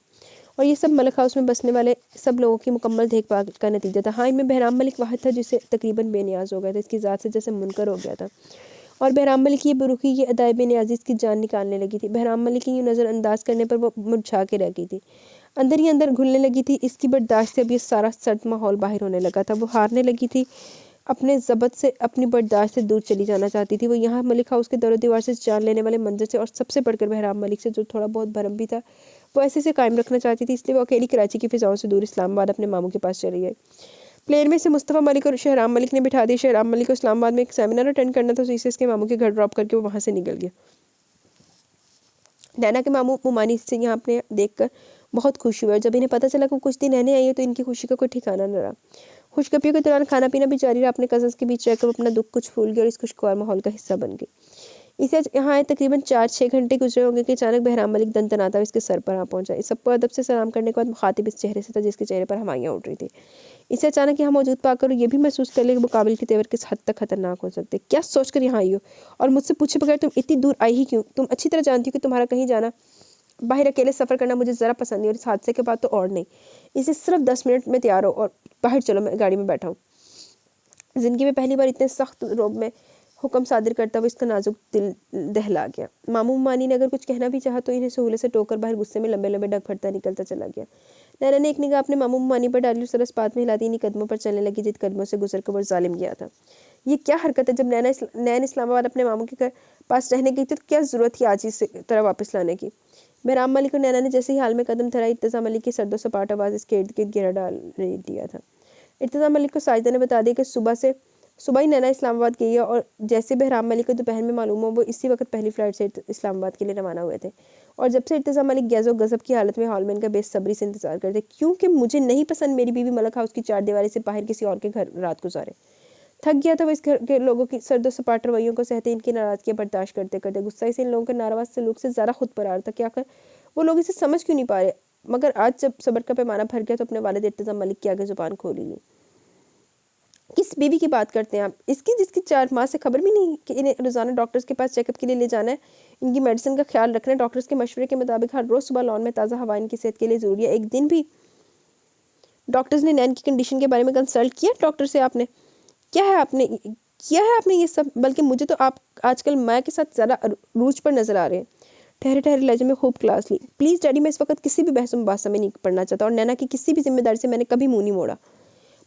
S1: और ये सब मलिक हाउस में बसने वाले सब लोगों की मुकम्मल देखभाल का नतीजा था। हाँ, इनमें बहराम मलिक वाहिद था जिसे तकरीबन बेनियाज हो गया था। इसकी ज़ात से जैसे मुनकर हो गया था। और बहराम मलिक की ये बरुखी, ये अदाए बेनियाजी इसकी जान निकालने लगी थी। बहराम मलिक की यूँ नज़रअंदाज करने पर वो मुरझा के रह गई थी। अंदर ही अंदर घुलने लगी थी। इसकी बर्दाश्त से अब ये सारा सर्द माहौल बाहर होने लगा था। वो हारने लगी थी। अपने ज़बत से, अपनी बर्दाश्त से दूर चली जाना चाहती थी। वो यहाँ मलिक हाउस के दरो दीवार से जान लेने वाले मंजर से, और सबसे बढ़कर बहराम मलिक से जो थोड़ा बहुत भरम भी था, वो ऐसे से कायम रखना चाहती थी। इसलिए वो अकेली कराची की फ़िज़ाओं से दूर इस्लामाबाद अपने मामू के पास चली गई। प्लेन में से मुस्तफ़ा मलिक और शहराम मलिक ने बिठा दी। शहराम मलिक को इस्लामाबाद में एक सेमिनार अटेंड करना था, तो इसे इसके मामू के घर ड्रॉप करके वो वहाँ से निकल गया। नैना के मामू मुमानी से यहाँ अपने देखकर बहुत खुश हुए। और जब इन्हें पता चला कि कुछ दिन रहने आई है, तो इनकी खुशी का कोई ठिकाना न रहा। खुशगपियों के दौरान खाना पीना भी जारी रहा। अपने कजन्स के बीच रहकर अपना दुख कुछ भूल गई और इस खुशगवार माहौल का हिस्सा बन गई। इसे आज यहाँ आए तकरीबन 4-6 घंटे गुजरे होंगे कि अचानक बहराम मलिक दनदनाता हुआ इसके सर पर आ पहुंचा। इस सबको अदब से सलाम करने के बाद मुखातिब इस चेहरे से था जिसके चेहरे पर हवाइयाँ उठ रही थी। इसे अचानक यहाँ मौजूद पाकर ये भी महसूस कर ले कि मुकाबिल के तेवर किस हद तक खतरनाक हो सकते। क्या सोचकर यहाँ आई हो, और मुझसे पूछे बगैर तुम इतनी दूर आई ही क्यों? तुम अच्छी तरह जानती हो कि तुम्हारा कहीं जाना, बाहर अकेले सफ़र करना मुझे ज़रा पसंद नहीं, और इस हादसे के बाद तो और नहीं। इसे सिर्फ 10 मिनट में तैयार हो और बाहर चलो, मैं गाड़ी में बैठा हूँ। ज़िंदगी में पहली बार इतने सख्त रोब में हुक्म सादिर करता हुआ इसका नाजुक दिल दहला गया। मामू मानी ने अगर कुछ कहना भी चाहा तो इन्हें सहूलत से टोकर बाहर गुस्से में लंबे लंबे डग फटता निकलता चला गया। नैना ने एक निगाह अपने मामू मानी पर डाली और सरस बात में हिलाती इन्हीं कदमों पर चलने लगी जिन कदमों से गुजर कर वो जालिम गया था। ये क्या हरकत है? जब नैन इस्लामाबाद अपने मामू के घर पास रहने गई थी तो क्या ज़रूरत थी आज इस तरह वापस लाने की? बहराम मलिक और नैना ने जैसे ही हाल में कदम धरा, इर्तिज़ा मलिक की सर्दो सपाट आवाज़ इसके इर्द गिर्द घेरा डाल दिया था। इर्तिज़ा मलिक को साजिदा ने बता दिया कि सुबह ही नैना इस्लामाबाद गई है, और जैसे बहराम मलिक को दोपहर में मालूम हो, वो इसी वक्त पहली फ़्लाइट से इस्लामाबाद के लिए रवाना हुए थे। और जब से इर्तिज़ा मलिक गैज़ो गज़ब की हालत में हॉल में इनका बेसब्री से इंतजार करते, क्योंकि मुझे नहीं पसंद मेरी बीवी मलिक हाउस की 4 दीवारी से बाहर किसी और के घर रात गुजारे। थक गया था वो इस घर के लोगों की सर्दो सपाट रवैयों को सहते, इनकी नाराज़गी बर्दाश्त करते करते। गुस्सा इसे इन लोगों के नारावाज सलूक से ज़्यादा खुद पर आ रहा था कि आखिर वो लोग इसे समझ क्यों नहीं पा रहे। मगर आज जब सब्र का पैमाना भर गया तो अपने वालिद इर्तिज़ा मलिक की आगे ज़ुबान खोली ली। किस बीवी की बात करते हैं आप? इसकी जिसकी 4 माह से खबर भी नहीं कि इन्हें रोज़ाना डॉक्टर्स के पास चेकअप के लिए ले जाना है, इनकी मेडिसिन का ख्याल रखना है। डॉक्टर्स के मशवरे के मुताबिक हर रोज़ सुबह लॉन में ताज़ा हवा इनकी सेहत के लिए ज़रूरी है। एक दिन भी डॉक्टर्स ने नैन की कंडीशन के बारे में कंसल्ट किया डॉक्टर से? आपने क्या है आपने किया है आपने ये सब? बल्कि मुझे तो आप आजकल माया के साथ ज़्यादा रूज पर नज़र आ रहे हैं। ठहरे ठहरे लहजे में खूब क्लास ली। प्लीज़ डैडी, मैं इस वक्त किसी भी बहस मुबासा में नहीं पढ़ना चाहता, और नैना की किसी भी जिम्मेदारी से मैंने कभी मुँह नहीं मोड़ा।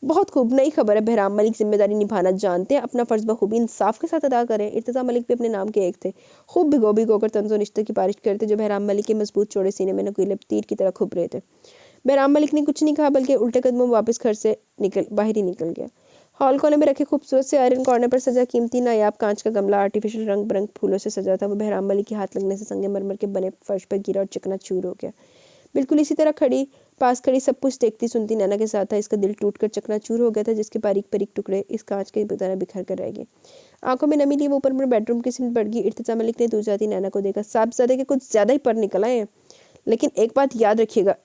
S1: बहुत खूब, नई खबर है। बहराम मलिक जिम्मेदारी निभाना जानते हैं, अपना फ़र्ज़ बखूबी इंसाफ के साथ अदा करें। इर्तिज़ा मलिक भी अपने नाम के एक थे। खूब भिगो कर तंज़ो निश्ते की बारिश करते, जो बहराम मलिक के मजबूत चौड़े सीने में नकीले तीर की तरह खुभ रहे थे। बहराम मलिक ने कुछ नहीं कहा, बल्कि उल्टे कदमों में वापस घर से बाहर ही निकल गया। हॉल कोने में रखे खूबसूरत से आयरन कॉर्नर पर सजा कीमती नायाब कांच का गमला आर्टिफिशियल रंग बिरंग फूलों से सजा था। वो बहराम मलिक के हाथ लगने से संगमरमर के बने फर्श पर गिरा और चकनाचूर हो गया। बिल्कुल इसी तरह पास खड़ी सब कुछ देखती सुनती नैना के साथ था। इसका दिल टूटकर चकनाचूर हो गया था, जिसके बारीक बारीक टुकड़े इस कांच के तरह बिखर कर रह गए। आंखों में नमी लिए वो ऊपर बेडरूम की सिमत बढ़ गई। इर्तिज़ा मलिक ने दूर जाती नैना को देखा। साहबजादे के कुछ ज़्यादा ही पर निकल आए हैं। लेकिन एक बात याद रखिएगा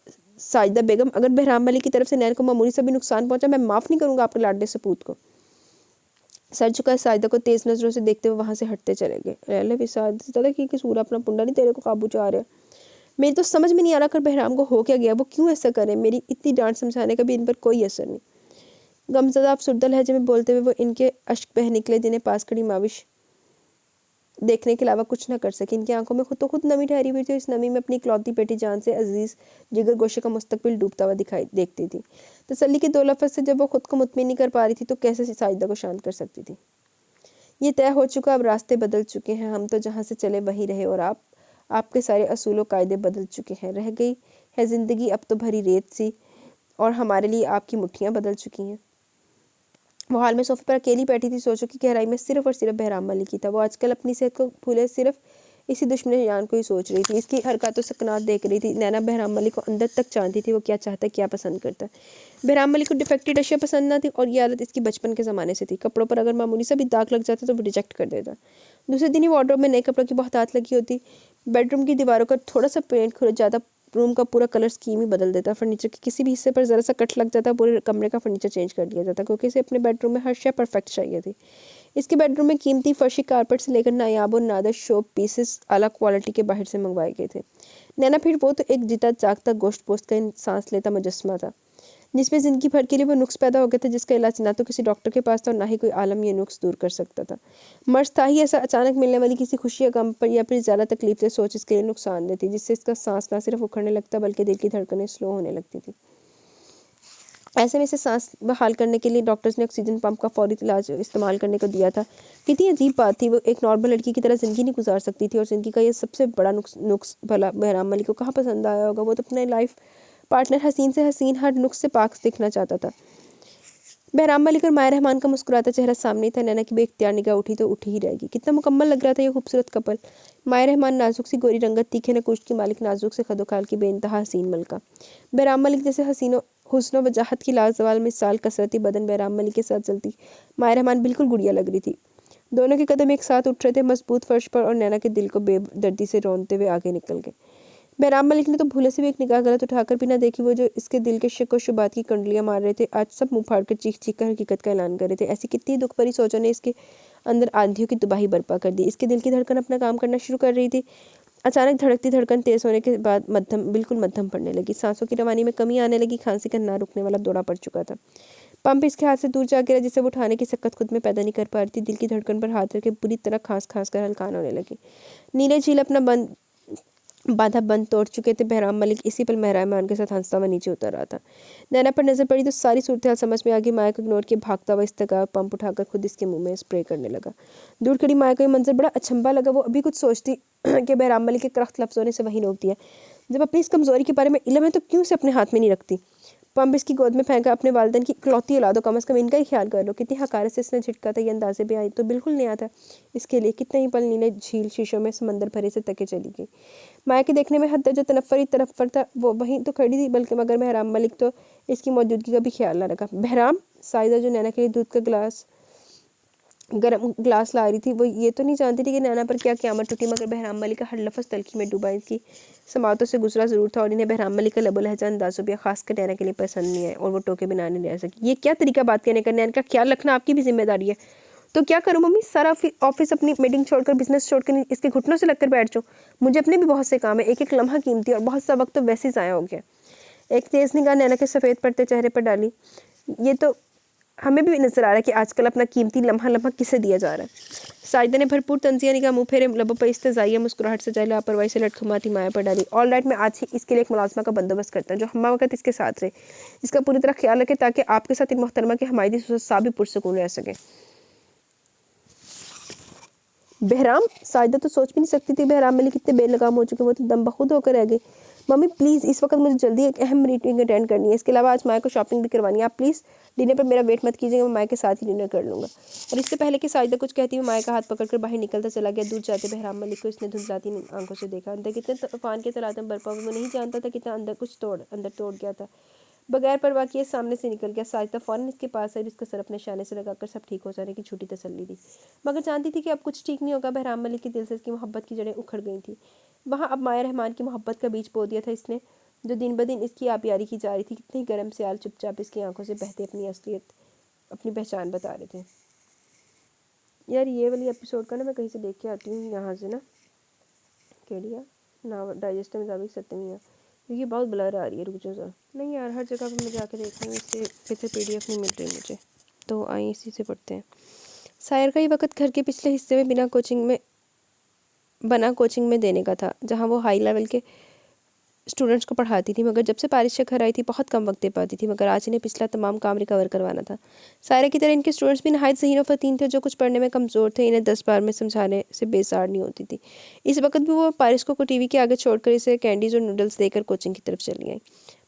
S1: साजिदा बेगम, अगर बहराम मलिक की तरफ से नैन को मामूली से भी नुकसान पहुंचा, मैं माफ़ नहीं करूंगा आपके लाडले सपूत को। सर झुका साजिदा को तेज नजरों से देखते हुए वहां से हटते चले गए। रहले भी साजिदा की कसूर, अपना पुंडा नहीं तेरे को काबू चाह रहा है। मेरी तो समझ में नहीं आ रहा कर बहराम को हो क्या गया, वो क्यों ऐसा करे। मेरी इतनी डांट समझाने का भी इन पर कोई असर नहीं। गमज़दा अफसुर्दा लहजे में बोलते हुए वो इनके अश्क बह निकले, जिन्हें पास खड़ी माविश देखने के अलावा कुछ ना कर सके। इनकी आंखों में खुद नमी ठहरी हुई थी। इस नमी में अपनी इकलौती बेटी जान से अजीज जिगर गोशे का मुस्तकबिल डूबता हुआ दिखाई देखती थी। तसल्ली के दो लफ्ज़ से जब वो खुद को मुतमिन नहीं कर पा रही थी तो कैसे साजिदा को शांत कर सकती थी। ये तय हो चुका, अब रास्ते बदल चुके हैं, हम तो जहाँ से चले वहीं रहे, और आपके सारे असूल व कायदे बदल चुके हैं। रह गई है ज़िंदगी अब तो भरी रेत सी, और हमारे लिए आपकी मुट्ठियाँ बदल चुकी हैं। वो हाल में सोफे पर अकेली बैठी थी, सोचो कि गहराई में सिर्फ और सिर्फ बहराम मलिक ही था। वो आजकल अपनी सेहत को भूले सिर्फ इसी दुश्मन जान को ही सोच रही थी। इसकी हरकतों से कनात देख रही थी। नैना बहराम मलिक को अंदर तक जानती थी, वो क्या चाहता है, क्या पसंद करता है। बहराम मलिक को डिफेक्टेड अशिया पसंद ना थी, और ये आदत इसकी बचपन के ज़माने से थी। कपड़ों पर अगर मामूली सा भी दाग लग जाता तो वो रिजेक्ट कर देता। दूसरे दिन ही वार्डरोब में नए कपड़ों की बहुत हाथ लगी होती। बेडरूम की दीवारों का थोड़ा सा पेंट खुल जाता, रूम का पूरा कलर स्कीम ही बदल देता। फर्नीचर के किसी भी हिस्से पर ज़रा सा कट लग जाता, पूरे कमरे का फर्नीचर चेंज कर दिया जाता, क्योंकि इसे अपने बेडरूम में हर शय परफेक्ट चाहिए थी। इसके बेडरूम में कीमती फर्शी कारपेट से लेकर नायाब और नादर शो पीसेस अलग क्वालिटी के बाहर से मंगवाए गए थे। नैना फिर वो तो एक जीता जागता गोश्त पोस्ट का सांस लेता मुजस्मा था, जिसमें ज़िंदगी भर के लिए वो नुक्स पैदा हो गया था, जिसका इलाज ना तो किसी डॉक्टर के पास था और ना ही कोई आलम ये नुक्स दूर कर सकता था। मर्ज था ही ऐसा अचानक मिलने वाली किसी खुशी या गम पर या फिर ज़्यादा तकलीफ से सोच इसके लिए नुकसानदेह थी, जिससे इसका सांस ना सिर्फ उखड़ने लगता बल्कि दिल की धड़कनें स्लो होने लगती थी। ऐसे में इसे सांस बहाल करने के लिए डॉक्टर्स ने ऑक्सीजन पंप का फौरी इलाज इस्तेमाल करने को दिया था। कितनी अजीब बात थी, वो एक नॉर्मल लड़की की तरह ज़िंदगी नहीं गुजार सकती थी, और ज़िंदगी का ये सबसे बड़ा नुक्स भला बहराम मलिक को कहाँ पसंद आया होगा। वो तो अपने लाइफ पार्टनर हसीन से हसीन, हर नुक्स से पाक दिखना चाहता था। बहराम मलिक और माया रहमान का मुस्कुराता चेहरा सामने था। नैना की बेख्तियार निगाह उठी तो उठी ही रहेगी। कितना मुकम्मल लग रहा था ये खूबसूरत कपल। माया रहमान नाजुक सी गोरी रंगत, तीखे नकुश की मालिक नाजुक से खदोखाल की बेइंतहा हसीन मलका। बहराम मलिक जैसे हसीनो हुस्न वजाहत की लाजवाल मिसाल कसरती बदन बहराम मलिक के साथ चलती माया रहमान बिल्कुल गुड़िया लग रही थी। दोनों के कदम एक साथ उठ रहे थे मजबूत फर्श पर, और नैना के दिल को बेदर्दी से रोनते हुए आगे निकल गए। बहराम मलिक ने तो भूले से भी एक निगाह गलत उठाकर भी ना देखी। वो जो इसके दिल के शक और शुबात की कंडलियां मार रहे थे, आज सब मुंह फाड़ कर चीख चीख कर हकीकत का ऐलान कर रहे थे। ऐसी कितनी दुख भरी सोचों ने इसके अंदर आंधियों की तबाही बर्पा कर दी। इसके दिल की धड़कन अपना काम करना शुरू कर रही थी। अचानक धड़कती धड़कन तेज होने के बाद बिल्कुल मध्यम पड़ने लगी। सांसों की रवानी में कमी आने लगी। खांसी का ना रुकने वाला दौरा पड़ चुका था। पंप इसके हाथ से दूर जा गिरा, जिसे वो उठाने की शक्कत खुद में पैदा नहीं कर पा रही थी। दिल की धड़कन पर हाथ रखे बुरी तरह खांस खांस कर हल्कान होने लगी। नीले झील अपना बाधा बंद तोड़ चुके थे। बहराम मलिक इसी पर मेहरामान के साथ हंसता हुआ नीचे उतर रहा था। नैना पर नजर पड़ी तो सारी सूरत हाल समझ में आ गई। माया को इग्नोर किए भागता हुआ इस्तगा पंप उठाकर खुद इसके मुंह में स्प्रे करने लगा। दूर खड़ी माया को ये मंजर बड़ा अचंभा लगा। वो अभी कुछ सोचती कि बहराम मलिक के करख्त लफ्जों ने से वहीं रोक दिया। जब अपनी इस कमजोरी के बारे में इल्म है तो क्यों से अपने हाथ में नहीं रखती। पंप इसकी गोद में फेंका। अपने वालिदैन की इकलौती औलाद हो, कम अज़ कम इनका ही ख्याल कर लो। कितनी हकारत से इसने झिटका था, ये अंदाजे भी आई तो बिल्कुल नहीं आता इसके लिए। कितने ही पल नीले झील शीशों में समंदर भरे से तके चली गई। माया के देखने में हद जो तनफ्फर था वो वहीं तो खड़ी थी, बल्कि मगर बहराम मलिक तो इसकी मौजूदगी का भी ख्याल ना रखा। बहराम, साइदा जो नैना के लिए दूध का गर्म ग्लास ला रही थी, वो ये तो नहीं जानती थी कि नैना पर क्या क़यामत टूटी, मगर बहराम मलिक का हर लफ्ज़ तलखी में डूबा इसकी समातों से गुजरा ज़रूर था, और इन्हें बहराम मलिक का लबो लहजा अंदाज़ो खास कर नैना के लिए पसंद नहीं आया, और वो टोके बिना नहीं रह सकी। ये क्या तरीका बात कहने का, नैना का ख्याल रखना आपकी भी जिम्मेदारी है। तो क्या करूँ मम्मी, सारा ऑफिस अपनी मीटिंग छोड़कर बिजनेस छोड़कर इसके घुटनों से लगकर बैठ जाऊँ। मुझे अपने भी बहुत से काम है, एक एक लम्हा कीमती, और बहुत सा वक्त तो वैसे ही ज़ाया हो गया। एक तेज़ निगाह नैना के सफ़ेद पड़ते चेहरे पर डाली। ये तो हमें भी नजर आ रहा है कि आजकल अपना कीमती लम्हा लम्हा किसे दिया जा रहा है। साजिदा ने भरपूर तंजिया निगाह मुँह फेरे लबों पर इस्तेज़ाइया मुस्कुराहट से जाए लापरवाही से लटखमाती माया पर डाली। ऑल राइट, मैं आज ही इसके लिए एक मुलाजमा का बंदोबस्त करता हूँ जो हम्मा वक्त इसके साथ रहे, इसका पूरी तरह ख्याल रखे, ताकि आपके साथ इन मोहतरमा के हमारी साहब भी पुरसकून रह सके। बहराम, साजिदा तो सोच भी नहीं सकती थी बहराम मलिक कितने बेलगाम हो चुके। वो तो दम बखुद होकर रह गई। मम्मी प्लीज़, इस वक्त मुझे जल्दी एक अहम मीटिंग अटेंड करनी है। इसके अलावा आज माया को शॉपिंग भी करवानी है। आप प्लीज़ डिनर पर मेरा वेट मत कीजिएगा, मैं माया के साथ ही डिनर कर लूँगा। और इससे पहले कि साजिदा कुछ कहती हुई माया का हाथ पकड़कर बाहर निकलता चला गया। दूर जाते बहराम मलिक को इसने धुंधलाती आंखों से देखा। अंदर कितने तूफान के तलातम बरपा, वो नहीं जानता था कितना अंदर तोड़ गया था। बगैर परवाह किए सामने से निकल गया। साजिदा फौरन इसके पास आई, इसका सर अपने शाने से लगाकर सब ठीक हो जाने की झूठी तसल्ली दी, मगर जानती थी कि अब कुछ ठीक नहीं होगा। बहराम मलिक के दिल से इसकी मोहब्बत की जड़ें उखड़ गई थी। वहाँ अब माया रहमान की मोहब्बत का बीज बो दिया था इसने, जो दिन ब दिन इसकी आबियारी की जा रही थी। कितने गर्म स्याल चुपचाप इसकी आंखों से बहते अपनी असलियत, अपनी पहचान बता रहे थे। यार ये वाली एपिसोड का ना मैं कहीं से देख के आती हूँ, यहाँ से ना केडिया ना डाइजेस्ट में ज़्यादा सत्तवी है, क्योंकि बहुत ब्लर आ रही है। रुक जाओ, नहीं यार हर जगह पर मैं जाकर देख रही हूँ, इससे फिर से PDF नहीं मिल रही मुझे, तो आई इसी से पढ़ते हैं। शायर का ये वक्त घर के पिछले हिस्से में बिना कोचिंग में बना कोचिंग में देने का था, जहाँ वो हाई लेवल के स्टूडेंट्स को पढ़ाती थी। मगर जब से पारिश घर आई थी बहुत कम वक्त दे पाती थी, मगर आज इन्हें पिछला तमाम काम रिकवर करवाना था। सारे की तरह इनके स्टूडेंट्स भी नहायत ज़हीन व फतीन थे, जो कुछ पढ़ने में कमज़ोर थे। इन्हें 10 बार में समझाने से बेसार नहीं होती थी। इस वक्त भी वो पारिस को टीवी के आगे छोड़कर इसे कैंडीज और नूडल्स देकर कोचिंग की तरफ चली आई।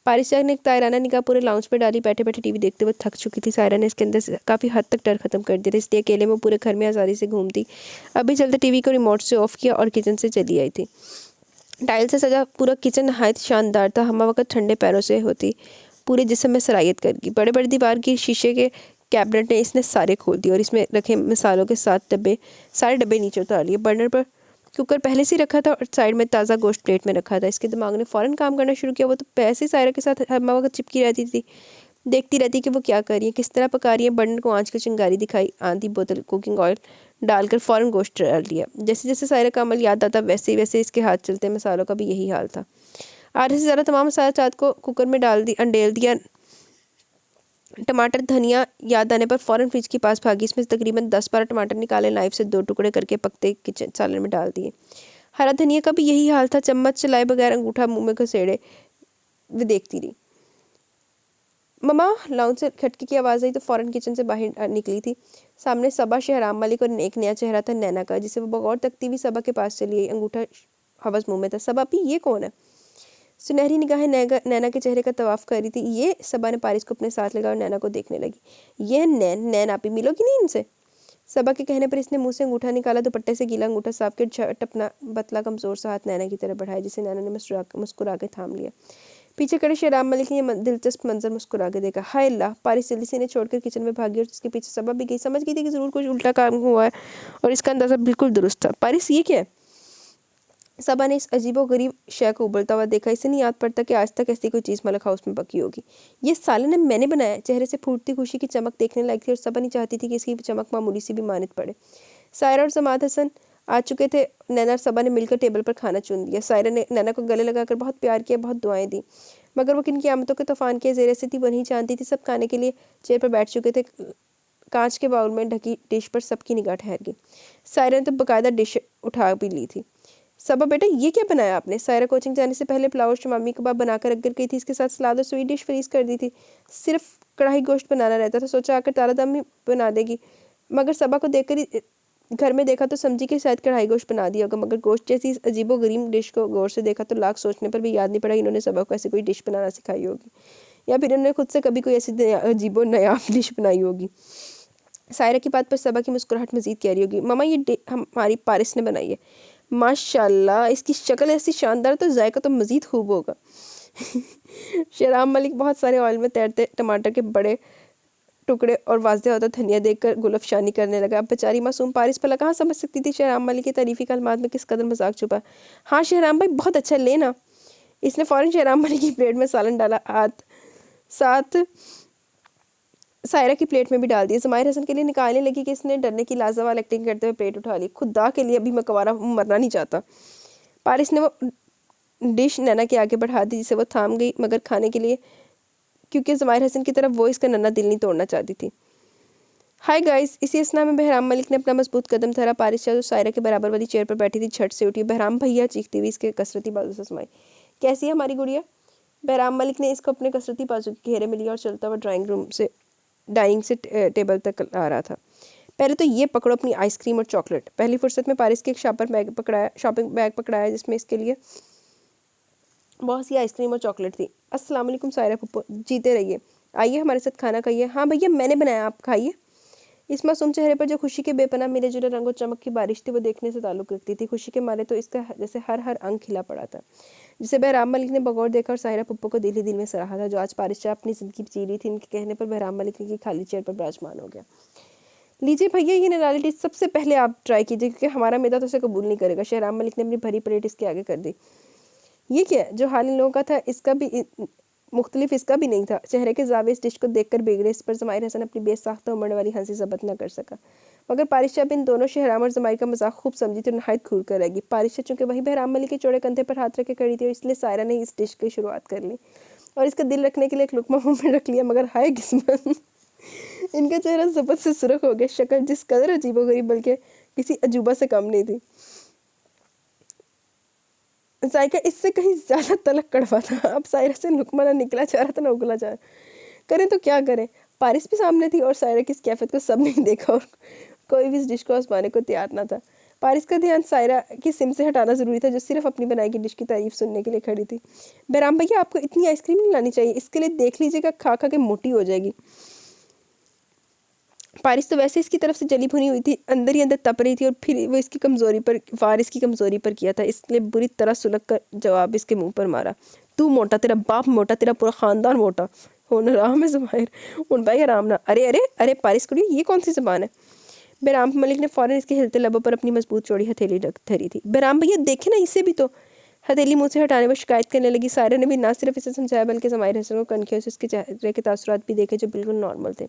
S1: पारिस ने एक तायराना निगाह पूरे लाउंज पे डाली। बैठे बैठे टीवी देखते हुए थक चुकी थी। सायरा ने इसके अंदर से काफ़ी हद तक डर खत्म कर दिया था, इसलिए अकेले में पूरे घर में आज़ादी से घूमती। अभी चलते टीवी को रिमोट से ऑफ किया और किचन से चली आई थी। टाइल से सजा पूरा किचन नहायत शानदार था। हमा वक्त ठंडे पैरों से होती पूरे जिस्म में सरायत कर गई। बड़े बड़े दीवार की शीशे के कैबिनेट ने इसने सारे खोल दिए और इसमें रखे मसालों के सारे डब्बे नीचे उतार लिए। बर्नर पर कुकर पहले से ही रखा था और साइड में ताज़ा गोश्त प्लेट में रखा था। इसके दिमाग ने फ़ौरन काम करना शुरू किया। वो तो पैसे सायरा के साथ हमा वक्त चिपकी रहती थी, देखती रहती कि वो क्या कर रही है, किस तरह पका रही है। बर्नर को आँच की चिंगारी दिखाई, आंधी बोतल कुकिंग ऑयल डालकर फ़ौरन गोश्त डाल दिया। जैसे जैसे सायरा का अमल याद आता वैसे वैसे इसके हाथ चलते। मसालों का भी यही हाल था। आधे से ज़्यादा तमाम मसाला चाट को कुकर में अंडेल दिया। टमाटर धनिया याद आने पर फ़ौरन फ्रिज के पास भागी। इसमें से तकरीबन 10-12 टमाटर निकाले, नाइफ से 2 टुकड़े करके पकते किचन सालन में डाल दिए। हरा धनिया का भी यही हाल था। चम्मच चलाए बगैर अंगूठा मुंह में घसेड़े वे देखती रही। ममा, लाउंज से खटके की आवाज़ आई तो फ़ौरन किचन से बाहर निकली थी। सामने सबा, शहराम मलिक और एक नया चेहरा था नैना का, जिसे वो बगौर तकती हुई सबा के पास चली आई। अंगूठा हवस मुंह में था। सबा भी ये कौन है? सुनहरी निगाहें नैना के चेहरे का तवाफ कर रही थी। ये सबा ने पारिस को अपने साथ लगा और नैना को देखने लगी। ये नैन आप ही मिलोगी नहीं इनसे? सबा के कहने पर इसने मुंह से अंगूठा निकाला। दुपट्टे से गीला अंगूठा साफ कर झट अपना बतला कमजोर सा हाथ नैना की तरफ बढ़ाया, जिसे नैना ने मुस्कुरा के थाम लिया। पीछे खड़े शहराम मलिक ने ये दिलचस्प मंजर मुस्कुरा के देखा। हाय अल्लाह! पारिस जल्दी से इन्हें छोड़कर किचन में भागी और उसके पीछे सबा भी गई। समझ गई थी कि जरूर कुछ उल्टा काम हुआ है और इसका अंदाजा बिल्कुल दुरुस्त था। पारिस, ये क्या है? सबा ने इस अजीबो गरीब शय को उबलता हुआ देखा। इसे नहीं याद पड़ता कि आज तक ऐसी कोई चीज़ मलक हाउस में पकी होगी। ये साले ने मैंने बनाया। चेहरे से फूटती खुशी की चमक देखने लायक थी और सबा नहीं चाहती थी कि इसकी चमक मामूली सी भी मानित पड़े। सायरा और जमात हसन आ चुके थे। नैना और सबा ने मिलकर टेबल पर खाना चुन दिया। सायरा ने नैना को गले लगाकर बहुत प्यार किया, बहुत दुआएं दी, मगर वो किन क़यामतों के तूफान के ज़ेरे से थी वो नहीं जानती थी। सब खाने के लिए चेयर पर बैठ चुके थे। कांच के बाउल में ढकी डिश पर सबकी निगाह ठहर गई। सायरा ने तो बाकायदा डिश उठा भी ली थी। सबा, बेटा ये क्या बनाया आपने? सायरा कोचिंग जाने से पहले पुलाव और शमामी कबाब बनाकर रख कर गई थी। इसके साथ सलाद और स्वीट डिश फ्रीज कर दी थी। सिर्फ कढ़ाई गोश्त बनाना रहता था। सोचा आकर तारा दम ही बना देगी, मगर सबा को देखकर ही घर में देखा तो समझी कि शायद कढ़ाई गोश्त बना दिया होगा, मगर गोश्त जैसी अजीबो गरीब डिश को गौर से देखा तो लाख सोचने पर भी याद नहीं पड़ा इन्होंने सबा को ऐसी कोई डिश बनाना सिखाई होगी, या फिर इन्होंने खुद से कभी कोई ऐसी अजीबो नायाब डिश बनाई होगी। सायरा की बात पर सबा की मुस्कुराहट मजीद कह रही होगी। मामा, ये हमारी पारिस ने बनाई है। माशाल्लाह, इसकी शक्ल ऐसी शानदार तो जायका तो मज़ीद खूब होगा। शहराम मलिक बहुत सारे ऑयल में तैरते टमाटर के बड़े टुकड़े और वाजदे होता धनिया देखकर गुलफशानी करने लगा। अब बेचारी मासूम पारिस भला कहाँ समझ सकती थी शहराम मलिक की तारीफ़ी कलमात में किस कदर मजाक छुपा। हाँ शहराम भाई, बहुत अच्छा लेना। इसने फ़ौरन शहराम मलिक की प्लेट में सालन डाला, साथ सायरा की प्लेट में भी डाल दिया। ज़माहिर हसन के लिए निकालने लगी कि इसने डरने की लाजवाब एक्टिंग करते हुए प्लेट उठा ली। खुदा के लिए अभी मैं कुंवारा मरना नहीं चाहता। पारिस ने वो डिश नैना के आगे बढ़ा दी, जिसे वो थाम गई, मगर खाने के लिए, क्योंकि ज़माहिर हसन की तरफ वो इसका नन्हा दिल नहीं तोड़ना चाहती थी। Hi guys! इसी असना में बहराम मलिक ने अपना मजबूत कदम धरा। पारिस जो सायरा के बराबर वाली चेयर पर बैठी थी झट से उठी। बहराम भैया, चीखती हुई इसके कसरती बाजू से समाई। कैसी है हमारी गुड़िया? बहराम मलिक ने इसको अपने कसरती बाजू के घेरे में लिया और चलता हुआ डाइनिंग से टेबल तक आ रहा था। पहले तो ये पकड़ो अपनी आइसक्रीम और चॉकलेट। पहली फुर्सत में पारिस के एक शॉपिंग बैग पकड़ाया जिसमें इसके लिए बहुत सी आइसक्रीम और चॉकलेट थी। अस्सलाम वालेकुम सायरा पुप्पो, जीते रहिए, आइए हमारे साथ खाना खाइए। हाँ भैया, मैंने बनाया, आप खाइए। इस मासूम चेहरे पर जो खुशी के बेपनाह मिले जुले रंगो चमक की बारिश थी वो देखने से ताल्लुक़ रखती थी। खुशी के मारे तो इसका जैसे हर अंग खिला पड़ा था, जिसे बहराम मलिक ने बगौर देखा और साहिरा पुप्पो को दिल ही दिल में सराहा था, जो आज पारिस शाह अपनी ज़िंदगी जी रही थी। इनके कहने पर बहराम मलिक की खाली चेयर पर विराजमान हो गया। लीजिए भैया, ये निराली डिश सबसे पहले आप ट्राई कीजिए, क्योंकि हमारा मैदा तो उसे कबूल नहीं करेगा। शहराम मलिक ने अपनी भरी प्लेट इसके आगे कर दी। ये क्या है? जो हाल इन लोगों का था इसका भी मुख्तलिफ इसका भी नहीं था। चेहरे के जावे इस डिश को देखकर बिगड़े। इस पर ज़माहिर हसन अपनी बेसाख्ता उमड़ने वाली हंसी ज़ब्त न कर सका, मगर पारिशा बिन दोनों शहराम और ज़माहिर का मजाक खूब समझी थी और नहायत घूर कर रहेगी। पारिशा चूँकि वही बहराम मलिक के चौड़े कंधे पर हाथ रखे खड़ी थी, और इसलिए सायरा ने इस डिश की शुरुआत कर ली और इसका दिल रखने के लिए एक लुकमा मुँह में रख लिया, मगर हाय किस्मत, इनका चेहरा ज़बत से सुर्ख हो गया। शक्ल जिस कदर अजीबो गरीब बल्कि किसी अजूबा से कम नहीं थी। जायका इससे कहीं ज़्यादा तलक कड़वा था। अब सायरा से लुकमा ना निकला जा रहा था ना उगला जा रहा। करें तो क्या करें? पारिस भी सामने थी और सायरा की इस कैफियत को सब ने देखा और कोई भी इस डिश को आजमाने को तैयार ना था। पारिस का ध्यान सायरा की सिम से हटाना ज़रूरी था, जो सिर्फ अपनी बनाई की डिश की तारीफ सुनने के लिए खड़ी थी। बहराम भैया, आपको इतनी आइसक्रीम नहीं लानी चाहिए, इसके लिए देख लीजिएगा, खा खा के मोटी हो जाएगी। पारिस तो वैसे इसकी तरफ से जली भुनी हुई थी, अंदर ही अंदर तप रही थी और फिर वो इसकी कमज़ोरी पर वार इसकी कमज़ोरी पर किया था, इसलिए बुरी तरह सुलग कर जवाब इसके मुंह पर मारा। तू मोटा, तेरा बाप मोटा, तेरा पूरा ख़ानदान मोटा। होना राम है ज़ुबैर, उन भाई आराम ना। अरे अरे अरे पारिस कुड़ी, ये कौन सी ज़बान है? बहराम मलिक ने फ़ौरन इसके हिलते लबों पर अपनी मजबूत चौड़ी हथेली रख धरी थी। बहराम भैया देखे ना, इसे भी तो। हथेली मुंह से हटाने पर शिकायत करने लगी। सायरा ने भी ना सिर्फ इसे समझाया बल्कि ज़माहिर हसन को कनखियों से इसके चेहरे के तासुरात भी देखे, जो बिल्कुल नॉर्मल थे।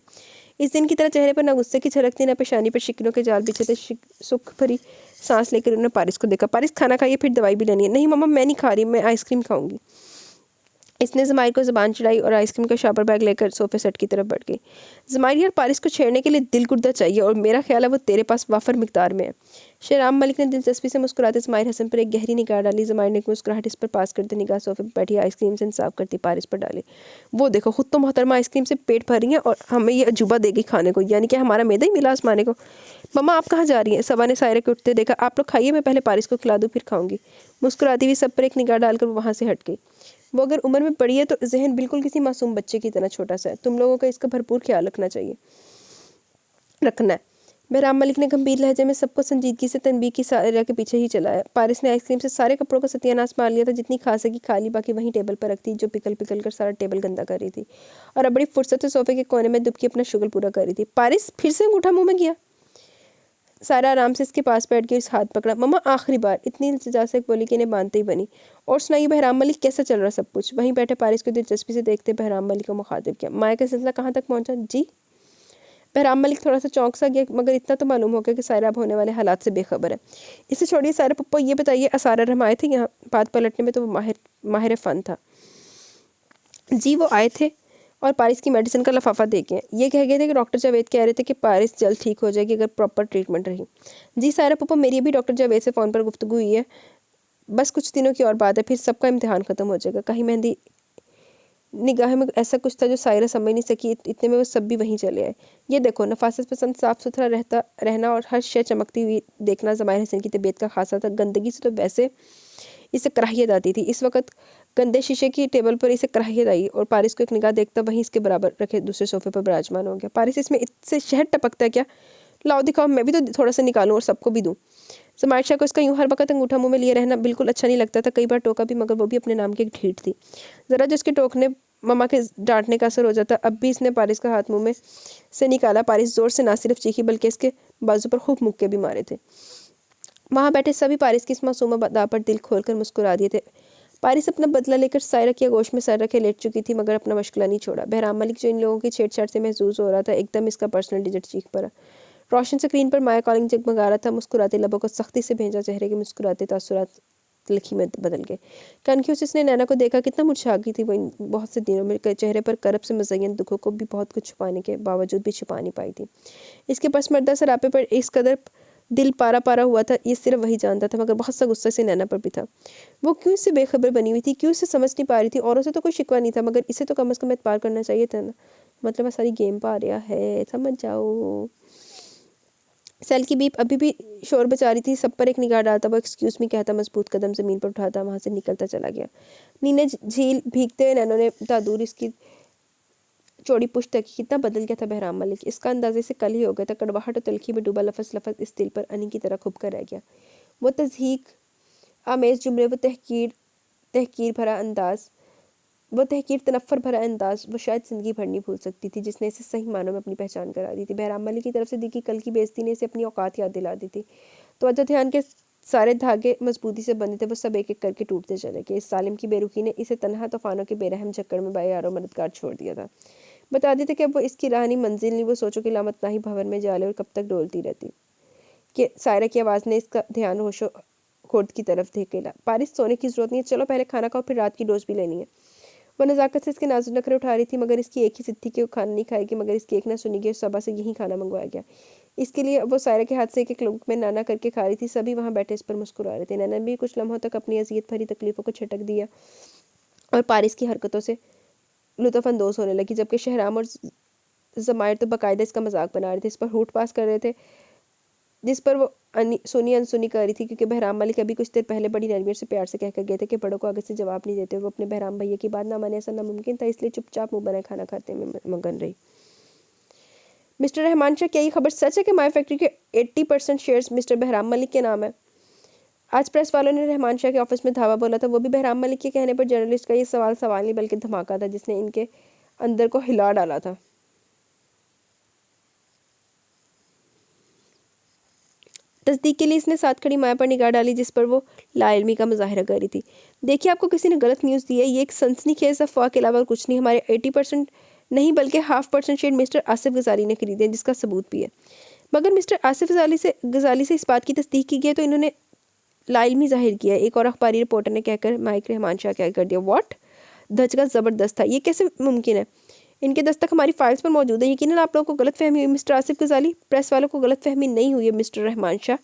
S1: इस दिन की तरह चेहरे पर ना गुस्से की झलक थी, ना पेशानी पर शिकनों के जाल बिछे थे। सुख भरी सांस लेकर उन्होंने पारिस को देखा। पारिस, खाना खाइए, फिर दवाई भी लेनी है। नहीं मम्मा, मैं नहीं खा रही, मैं आइसक्रीम खाऊंगी। इसने ज़माहिर को ज़बान चढ़ाई और आइसक्रीम का शॉपर बैग लेकर सोफे सेट की तरफ बढ़ गई। ज़माहिर, यार पारिस को छेड़ने के लिए दिल गुर्दा चाहिए और मेरा ख्याल है वो तेरे पास वाफर मिकदार में है। शेराम मलिक ने दिलचस्पी से मुस्कुराते ज़माहिर हसन पर एक गहरी निगाह डाली। ज़माहिर ने एक मुस्कुराहट इस पर पास करते निगाह सोफे पर बैठी आइसक्रीम से इंसाफ करती पारिस पर डाली। वो देखो, खुद तो मोहतरमा आइसक्रीम से पेट भर रही है और हमें ये अजूबा देगी खाने को, यानी कि हमारा मैदा ही मिला आसमाने को। मम्मा, आप कहाँ जा रही हैं? सबा ने सायरा के उठते देखा। आप लोग खाइए, मैं पहले पारिस को खिला दूँ, फिर खाऊंगी। मुस्कुराती हुई सब पर एक निगाह डालकर वो वहाँ से हट गई। वो अगर उम्र में बड़ी है तो जहन बिल्कुल किसी मासूम बच्चे की तरह छोटा सा है। तुम लोगों को इसका भरपूर ख्याल रखना है। बहराम मलिक ने गंभीर लहजे में सबको संजीदगी से तनबीह की सायरा के पीछे ही चलाया। पारिस ने आइसक्रीम से सारे कपड़ों का सत्यानाश मार लिया था, जितनी खा सकी खा ली, बाकी वहीं टेबल पर रखती, जो पिकल पिकल कर सारा टेबल गंदा कर रही थी और अब बड़ी फुर्सत से सोफे के कोने में दुबकी अपना शुगल पूरा कर रही थी। पारिस फिर से अंगूठा मुंह में किया। सारा आराम से इसके पास बैठ के इस हाथ पकड़ा। मम्मा, आखिरी बार, इतनी इल्तिजा से बोली कि इन्हें बांधते ही बनी। और सुनाइए बहराम मलिक, कैसा चल रहा सब कुछ? वहीं बैठे पारिस को दिलचस्पी से देखते बहराम मलिक को मुखातिब किया। माया का सिलसिला कहाँ तक पहुंचा जी? बहराम मलिक थोड़ा सा चौंक सा गया, मगर इतना तो मालूम हो गया कि सायरा अब होने वाले हालात से बेखबर है। इसे छोड़िए सायरा पप्पा, ये बताइए असारा हम आए थे यहाँ? बात पलटने में तो वो माहिर फ़न था। जी वो आए थे और पारिस की मेडिसिन का लफाफा दे गए। ये कह गए थे कि डॉक्टर जावेद कह रहे थे कि पारिस जल्द ठीक हो जाएगी अगर प्रॉपर ट्रीटमेंट रही। जी सायरा पप्पा, मेरी भी डॉक्टर जावेद से फ़ोन पर गुफ्तगू हुई है, बस कुछ दिनों की और बात है, फिर सबका इम्तिहान ख़त्म हो जाएगा। कहीं मेहंदी निगाह में ऐसा कुछ था जो सायरा समझ नहीं सकी, इतने में वो सब भी वहीं चले आए। ये देखो, नफासत पसंद, साफ़ सुथरा रहना और हर शय चमकती हुई देखना ज़माहिर हसन की तबीयत का खासा था। गंदगी से तो वैसे इसे कराहियत आती थी, इस वक्त गंदे शीशे की टेबल पर इसे कराहियत आई और पारिस को एक निगाह देखता वहीं इसके बराबर रखे दूसरे सोफे पर विराजमान हो गया। पारिस, इसमें इससे शहद टपकता है क्या? लाओ दिखाओ, मैं भी तो थोड़ा सा निकालूं और सबको भी दूं। ज़माहिर शाह को इसका यूं हर वक्त अंगूठा मुंह में लिए रहना बिल्कुल अच्छा नहीं लगता था। कई बार टोका भी, मगर वो भी अपने नाम की एक ढीठ थी। ज़रा जिसके टोकने मम्मा के डांटने का असर हो जाता। अब भी इसने पारिस का हाथ मुंह में से निकाला। पारिस जोर से ना सिर्फ चीखी बल्कि इसके बाजू पर खूब मुक्के भी मारे थे। वहाँ बैठे सभी पारिस की इस मासूम अदा पर दिल खोलकर मुस्कुरा दिए थे। पारिस अपना बदला लेकर सायरा की आगोश में सर रखे लेट चुकी थी, मगर अपना मशगला नहीं छोड़ा। बहराम मलिक, जो इन लोगों की छेड़छाड़ से महसूस हो रहा था, एकदम इसका पर्सनल डिजिट चीख पड़ा। रोशन स्क्रीन पर माया कॉलिंग जगमगा रहा था। मुस्कुराते लबों को सख्ती से भेजा, चेहरे के मुस्कुराते तासुरात लिखी में बदल गए। कनखियों से इसने नैना को देखा, कितना मुरझा गई थी वो इन बहुत से दिनों में। चेहरे पर करब से मज़य्यन दुखों को भी बहुत कुछ छुपाने के बावजूद भी छुपा नहीं पाई थी। इसके पसमर्दा सरापे पर इस कदर दिल पारा पारा हुआ था, ये सिर्फ वही जानता था, मगर बहुत सा गुस्सा से नैना पर भी था। वो क्यों इससे बेखबर बनी हुई थी, क्यों इसे समझ नहीं पा रही थी? औरों से तो कोई शिकवा नहीं था, मगर इसे तो कम से कम एतबार करना चाहिए था ना। मतलब सारी गेम पा रहा है, समझ जाओ। सेल की बीप अभी भी शोर बचा रही थी। सब पर एक निगाह डालता वो एक्सक्यूज़ मी कहता मजबूत कदम ज़मीन पर उठाता वहाँ से निकलता चला गया। नीने झील भीगते हुए नैनों ने दादूर इसकी चौड़ी पुश्त तक कितना बदल गया था बहराम मलिक। इसका अंदाजे से कल ही हो गया था। कड़वाहट और तलखी में डूबा लफज लफज इस दिल पर अनी की तरह खुब कर रह गया। वो तज़हीक आमेज जुमले, वो तहकीर भरा अंदाज, वो तहकीर तनफ़्फ़ुर भरा अंदाज, वो शायद ज़िंदगी भर नहीं भूल सकती थी, जिसने इसे सही मानों में अपनी पहचान करा दी थी। बहराम मलिक की तरफ से दी की कल की बेइज्जती ने इसे अपनी औकात याद दिला दी थी। तो अजय ध्यान के सारे धागे मजबूती से बंधे थे, वो सब एक एक करके टूटते चले गए। इस सालिम की बेरुखी ने इसे तन्हा तूफानों के बेरहम झक्कड़ में बायारो मददगार छोड़ दिया था। बता दी थी कि अब वो इसकी राहनी मंजिल नहीं, वो सोचो कि लामत ना ही भवन में जाले और कब तक डोलती रहती। कि सायरा की आवाज़ ने इसका ध्यान होशो खुर्द की तरफ धकेला। पारिस, सोने की जरूरत नहीं है, चलो पहले खाना खाओ, फिर रात की डोज भी लेनी है। वो नज़ाकत से इसके नाजुक नखरे उठा रही थी, मगर इसकी एक ही जिद थी कि वो खाना नहीं खाएगी, मगर इसकी एक ना सुनी गई। सबा से यही खाना मंगवाया गया। इसके लिए वो सायरा के हाथ से एक लुक में नाना करके खा रही थी। सभी वहाँ बैठे इस पर मुस्कुरा रहे थे। नैना भी कुछ लम्हों तक अपनी अजियत भरी तकलीफ़ों को छटक दिया और पारिस की हरकतों से लुत्फ़अंदोज़ होने लगी, जबकि शहराम और ज़मायर तो बाकायदा इसका मजाक बना रहे थे, इस पर हूट पास कर रहे थे, जिस पर वो सुनी अनसुनी कर रही थी, क्योंकि बहराम मलिक अभी कुछ देर पहले बड़ी नरमी से प्यार से कहकर गए थे कि बड़ों को आगे से जवाब नहीं देते। वो अपने बहराम भैया की बात ना माने ऐसा नामुमकिन था, इसलिए चुपचाप मुँह बनाए खाना खाते में मगन रही। मिस्टर रहमान शाह, क्या ये खबर सच है कि माया फैक्ट्री के 80% शेयर्स मिस्टर बहराम मलिक के नाम है? आज प्रेस वालों ने रहमान शाह के ऑफिस में धावा बोला था, वो भी बहराम मलिक के कहने पर। जर्नलिस्ट का ये सवाल नहीं बल्कि धमाका था, जिसने इनके अंदर को हिला डाला था। तस्दीक के लिए इसने साथ खड़ी माया पर निगाह डाली, जिस पर वो लाइल्मी का मुजाहिरा कर रही थी। देखिए, आपको किसी ने गलत न्यूज़ दी है, ये एक सनसनीखेज अफवाह के अलावा कुछ नहीं। हमारे 80% नहीं बल्कि 0.5% शेयर मिस्टर आसिफ गजाली ने खरीदे, जिसका सबूत भी है। मगर मिस्टर आसिफ गजाली से इस बात की तस्दीक की गई है तो इन्होंने लाइल्मी जाहिर किया। एक और अखबारी रिपोर्टर ने कहकर माइक रहमान शाह क्या कर दिया। व्हाट? धचका ज़बरदस्त था। ये कैसे मुमकिन है? इनके दस्तक हमारी फाइल्स पर मौजूद है। यकीनन आप लोगों को गलत फहमी हुई मिस्टर आसिफ गजाली। प्रेस वालों को गलत फहमी नहीं हुई है मिस्टर रहमान शाह।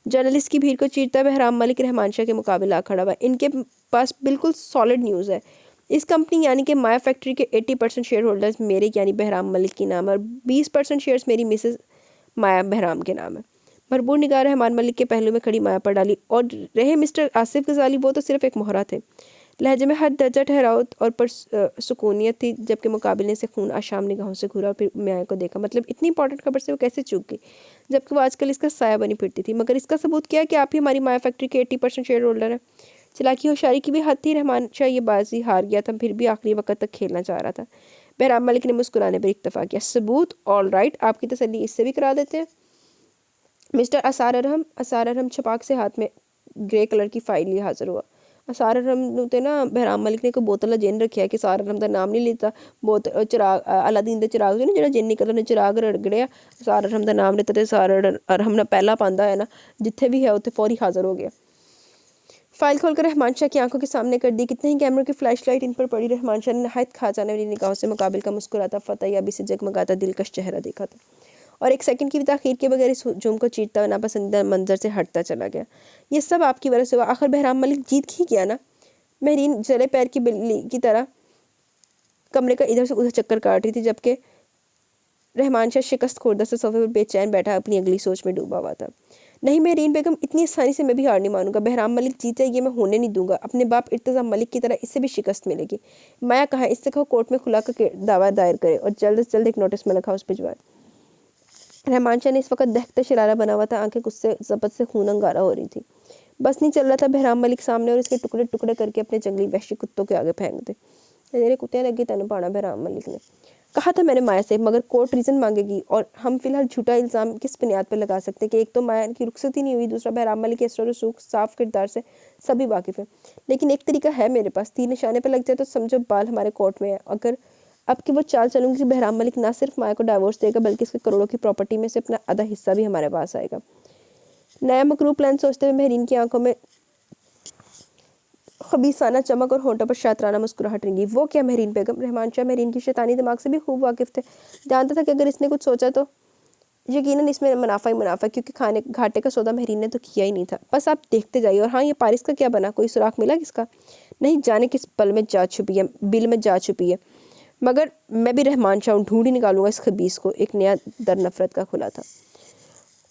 S1: जर्नलिस्ट की भीड़ को चीरता बहराम मलिक रहमान शाह के मुकाबले आ खड़ा हुआ। इनके पास बिल्कुल सॉलिड न्यूज़ है। इस कंपनी यानी कि माया फैक्ट्री के 80% शेयर होल्डर्स मेरे यानी बहराम मलिक के नाम है और 20% शेयर्स मेरी मिसेस माया बहराम के नाम है। भरपूर निगाह रहमान मलिक के पहलू में खड़ी माया पर डाली। और रहे मिस्टर आसिफ गजाली, वो तो सिर्फ एक मोहरा थे। लहजे में हर दर्जा ठहराव और पर सुकूनियत थी, जबकि मुकाबले से खून आशाम निगाहों से घूरा और फिर माया को देखा। मतलब इतनी इंपॉर्टेंट खबर से वो कैसे चूक गई, जबकि वो आजकल इसका साया बनी फिरती थी। मगर इसका सबूत क्या है कि आप ही हमारी माया फैक्ट्री के 80% शेयर होल्डर हैं। चलाकी होशियारी की भी हद थी। रहमान शाह ये बाजी हार गया था, फिर भी आखिरी वक्त तक खेलना चाह रहा था। बहराम मलिक ने मुस्कुराने पर इक्तफा किया। सबूत? ऑल राइट, आपकी तसल्ली इससे भी करा देते हैं। मिस्टर असार अरहम छपाक से हाथ में ग्रे कलर की फाइल लिए हाजिर हुआ। असार अरहम ते ना बहराम मलिक ने कोई बोतल जिन रखिया कि असार अरहम का नाम नहीं लेता। बोतल चिराग अलादीन के चिराग ना जो जिन निकलता ने चिराग रगड़िया, असार अरहम का नाम लेता तो असार अरहम ने पहला पांदा है ना, जिथे भी है उत्थे फौरी हाजिर हो गया। फाइल खोलकर रहमान शाह की आंखों के सामने कर दी। कितने ही कैमरों की फ्लैशलाइट इन पर पड़ी। रहमान शाह ने नहायत खा जाने वाली निगाहों से मुकाबिल का मुस्कुराता फतेयाबी से जगमगाता दिलकश चेहरा देखा था और एक सेकंड की भी ताखीर के बगैर इस हुजूम को चीरता हुआ नापसंदीदा मंजर से हटता चला गया। ये सब आपकी वजह से हुआ। आखिर बहराम मलिक जीत ही गया ना। महरीन जले पैर की बिल्ली की तरह कमरे का इधर से उधर चक्कर काट रही थी, जबकि रहमान शाह शिकस्त खुर्दा से सोफे पर बेचैन बैठा अपनी अगली सोच में डूबा हुआ था। नहीं मेरीन बेगम, इतनी आसानी से मैं भी हार नहीं मानूंगा। बहराम मलिक जीते ये मैं होने नहीं दूंगा। अपने बाप इर्तज़ा मलिक की तरह इससे भी शिकस्त मिलेगी। माया कहा, इससे कहो कोर्ट में खुला कर दावा दायर करे और जल्द से जल्द एक नोटिस में लिखा उस भिजवाए। रहमान शाह ने इस वक्त दहकते शरारा बना हुआ था। आंखें गुस्से जबत से खून अंगारा हो रही थी। बस नहीं चल रहा था बहराम मलिक सामने और इसके टुकड़े टुकड़े करके अपने जंगली वहशी कुत्तों के आगे फेंक दे। तेरे कुत्ते लगी तेन पाना, बहराम मलिक ने कहा था मैंने माया से, मगर कोर्ट रीज़न मांगेगी और हम फिलहाल झूठा इल्ज़ाम किस बुनियाद पर लगा सकते हैं कि एक तो माया की रुखसत ही नहीं हुई, दूसरा बहराम मलिक के असर रसूख साफ किरदार से सभी वाकिफ़ हैं। लेकिन एक तरीका है मेरे पास, तीर निशाने पर लग जाए तो समझो बाल हमारे कोर्ट में है। अगर अब की वो चाल चलूंगी कि बहराम मलिक ना सिर्फ माया को डाइवोर्स देगा बल्कि इसके करोड़ों की प्रॉपर्टी में से अपना आधा हिस्सा भी हमारे पास आएगा। नया मकरूब प्लान सोचते हुए महरीन की आंखों में खबीसाना चमक और होंठों पर शातराना मुस्कुराहट रंगी। वो क्या महरीन बेगम? रहमान शाह महरीन की शैतानी दिमाग से भी खूब वाकिफ थे। जानता था कि अगर इसने कुछ सोचा तो यकीनन इसमें मुनाफा ही मुनाफा, क्योंकि खाने घाटे का सौदा महरीन ने तो किया ही नहीं था। बस आप देखते जाइए। और हाँ, ये पारिस का क्या बना? कोई सुराख मिला किसका? नहीं जाने किस पल में जा छुपी है, बिल में जा छुपी है। मगर मैं भी रहमान शाह ढूंढ ही निकालूंगा इस खबीस को। एक नया दर नफरत का खुला था।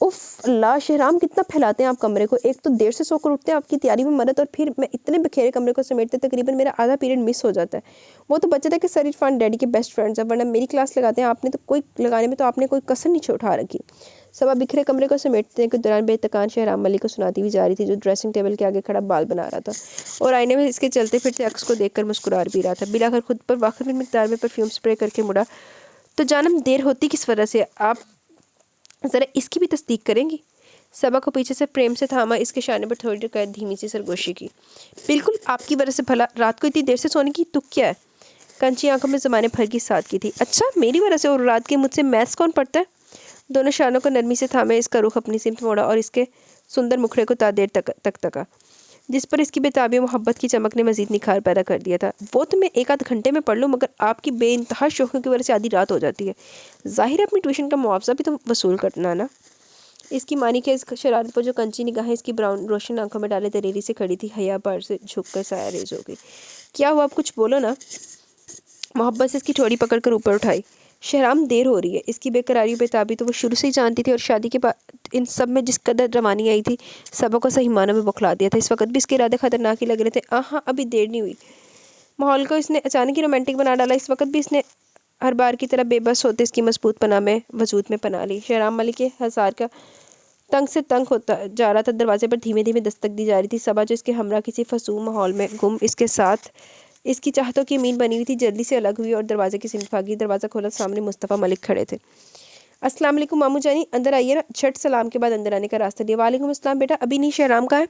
S1: उफ अल्लाह, शहराम कितना फैलाते हैं आप कमरे को। एक तो देर से सोकर उठते हैं आपकी तैयारी में मदद, और फिर मैं इतने बिखेरे कमरे को समेटते तकरीबन मेरा आधा पीरियड मिस हो जाता है। वो तो बच्चे थे कि सर इरफान डैडी के बेस्ट फ्रेंड्स हैं, वरना मेरी क्लास लगाते हैं आपने तो कोई लगाने में तो आपने कोई कसर नहीं उठा रखी। सब आप बिखरे कमरे को समेटते के दौरान बेतकान शहराम मलिक को सुनाती हुई जा रही थी, जो ड्रेसिंग टेबल के आगे खड़ा बाल बना रहा था और आईने में इसके चलते फिरते अक्स को देखकर मुस्कुरा भी रहा था। बिलाकर खुद पर वाक़िफ़ मिकदार में परफ्यूम स्प्रे करके मुड़ा। तो जानम देर होती किस वजह से, आप ज़रा इसकी भी तस्दीक करेंगी? सबा को पीछे से प्रेम से थामा, इसके शाने पर थोड़ी देर धीमी सी सरगोशी की। बिल्कुल आपकी वजह से। भला रात को इतनी देर से सोने की तुक क्या है? कंची आंखों में ज़माने भर की सादगी थी। अच्छा मेरी वजह से? और रात के मुझसे मैथ्स कौन पढ़ता है? दोनों शानों को नरमी से थामे, इसका रुख अपनी सिमत मोड़ा और इसके सुंदर मुखड़े को तादेर तक तका। जिस पर इसकी बेताबी मोहब्बत की चमक ने मज़ीद निखार पैदा कर दिया था। वो तो मैं एक आध घंटे में पढ़ लूँ, मगर आपकी बेइंतहा शौक़ों की वजह से आधी रात हो जाती है। ज़ाहिर है अपनी ट्यूशन का मुआवजा भी तो वसूल करना ना। इसकी मानी के इस शरारत पर जो कंची निगाहें इसकी ब्राउन रोशन आंखों में डाले दलेरी से खड़ी थी, हया पर से झुक कर साया रेज हो गई। क्या हुआ, अब कुछ बोलो ना। मोहब्बत से इसकी ठोड़ी पकड़ कर ऊपर उठाई। शहराम, देर हो रही है। इसकी बेकरारी बेताबी तो वो शुरू से ही जानती थी, और शादी के बाद इन सब में जिस कदर रवानी आई थी, सबों को सही मानों में बौखला दिया था। इस वक्त भी इसके इरादे खतरनाक ही लग रहे थे। हाँ, अभी देर नहीं हुई। माहौल को इसने अचानक ही रोमांटिक बना डाला। इस वक्त भी इसने हर बार की तरह बेबस होते इसकी मजबूत पनाह में वजूद में पना ली। शहराम मलिक के हज़ार का तंग से तंग होता जा रहा था। दरवाजे पर धीमे धीमे दस्तक दी जा रही थी। सबा जो इसके हमरा किसी फसूम माहौल में गुम इसके साथ इसकी चाहतों की मीन बनी हुई थी, जल्दी से अलग हुई और दरवाजे की सिमत भागी। दरवाज़ा खोला, सामने मुस्तफ़ा मलिक खड़े थे। अस्सलाम वालेकुम मामू जानी, अंदर आइए ना। झट सलाम के बाद अंदर आने का रास्ता दिया। वालेकुम अस्सलाम बेटा, अभी नहीं, शहराम कहाँ है?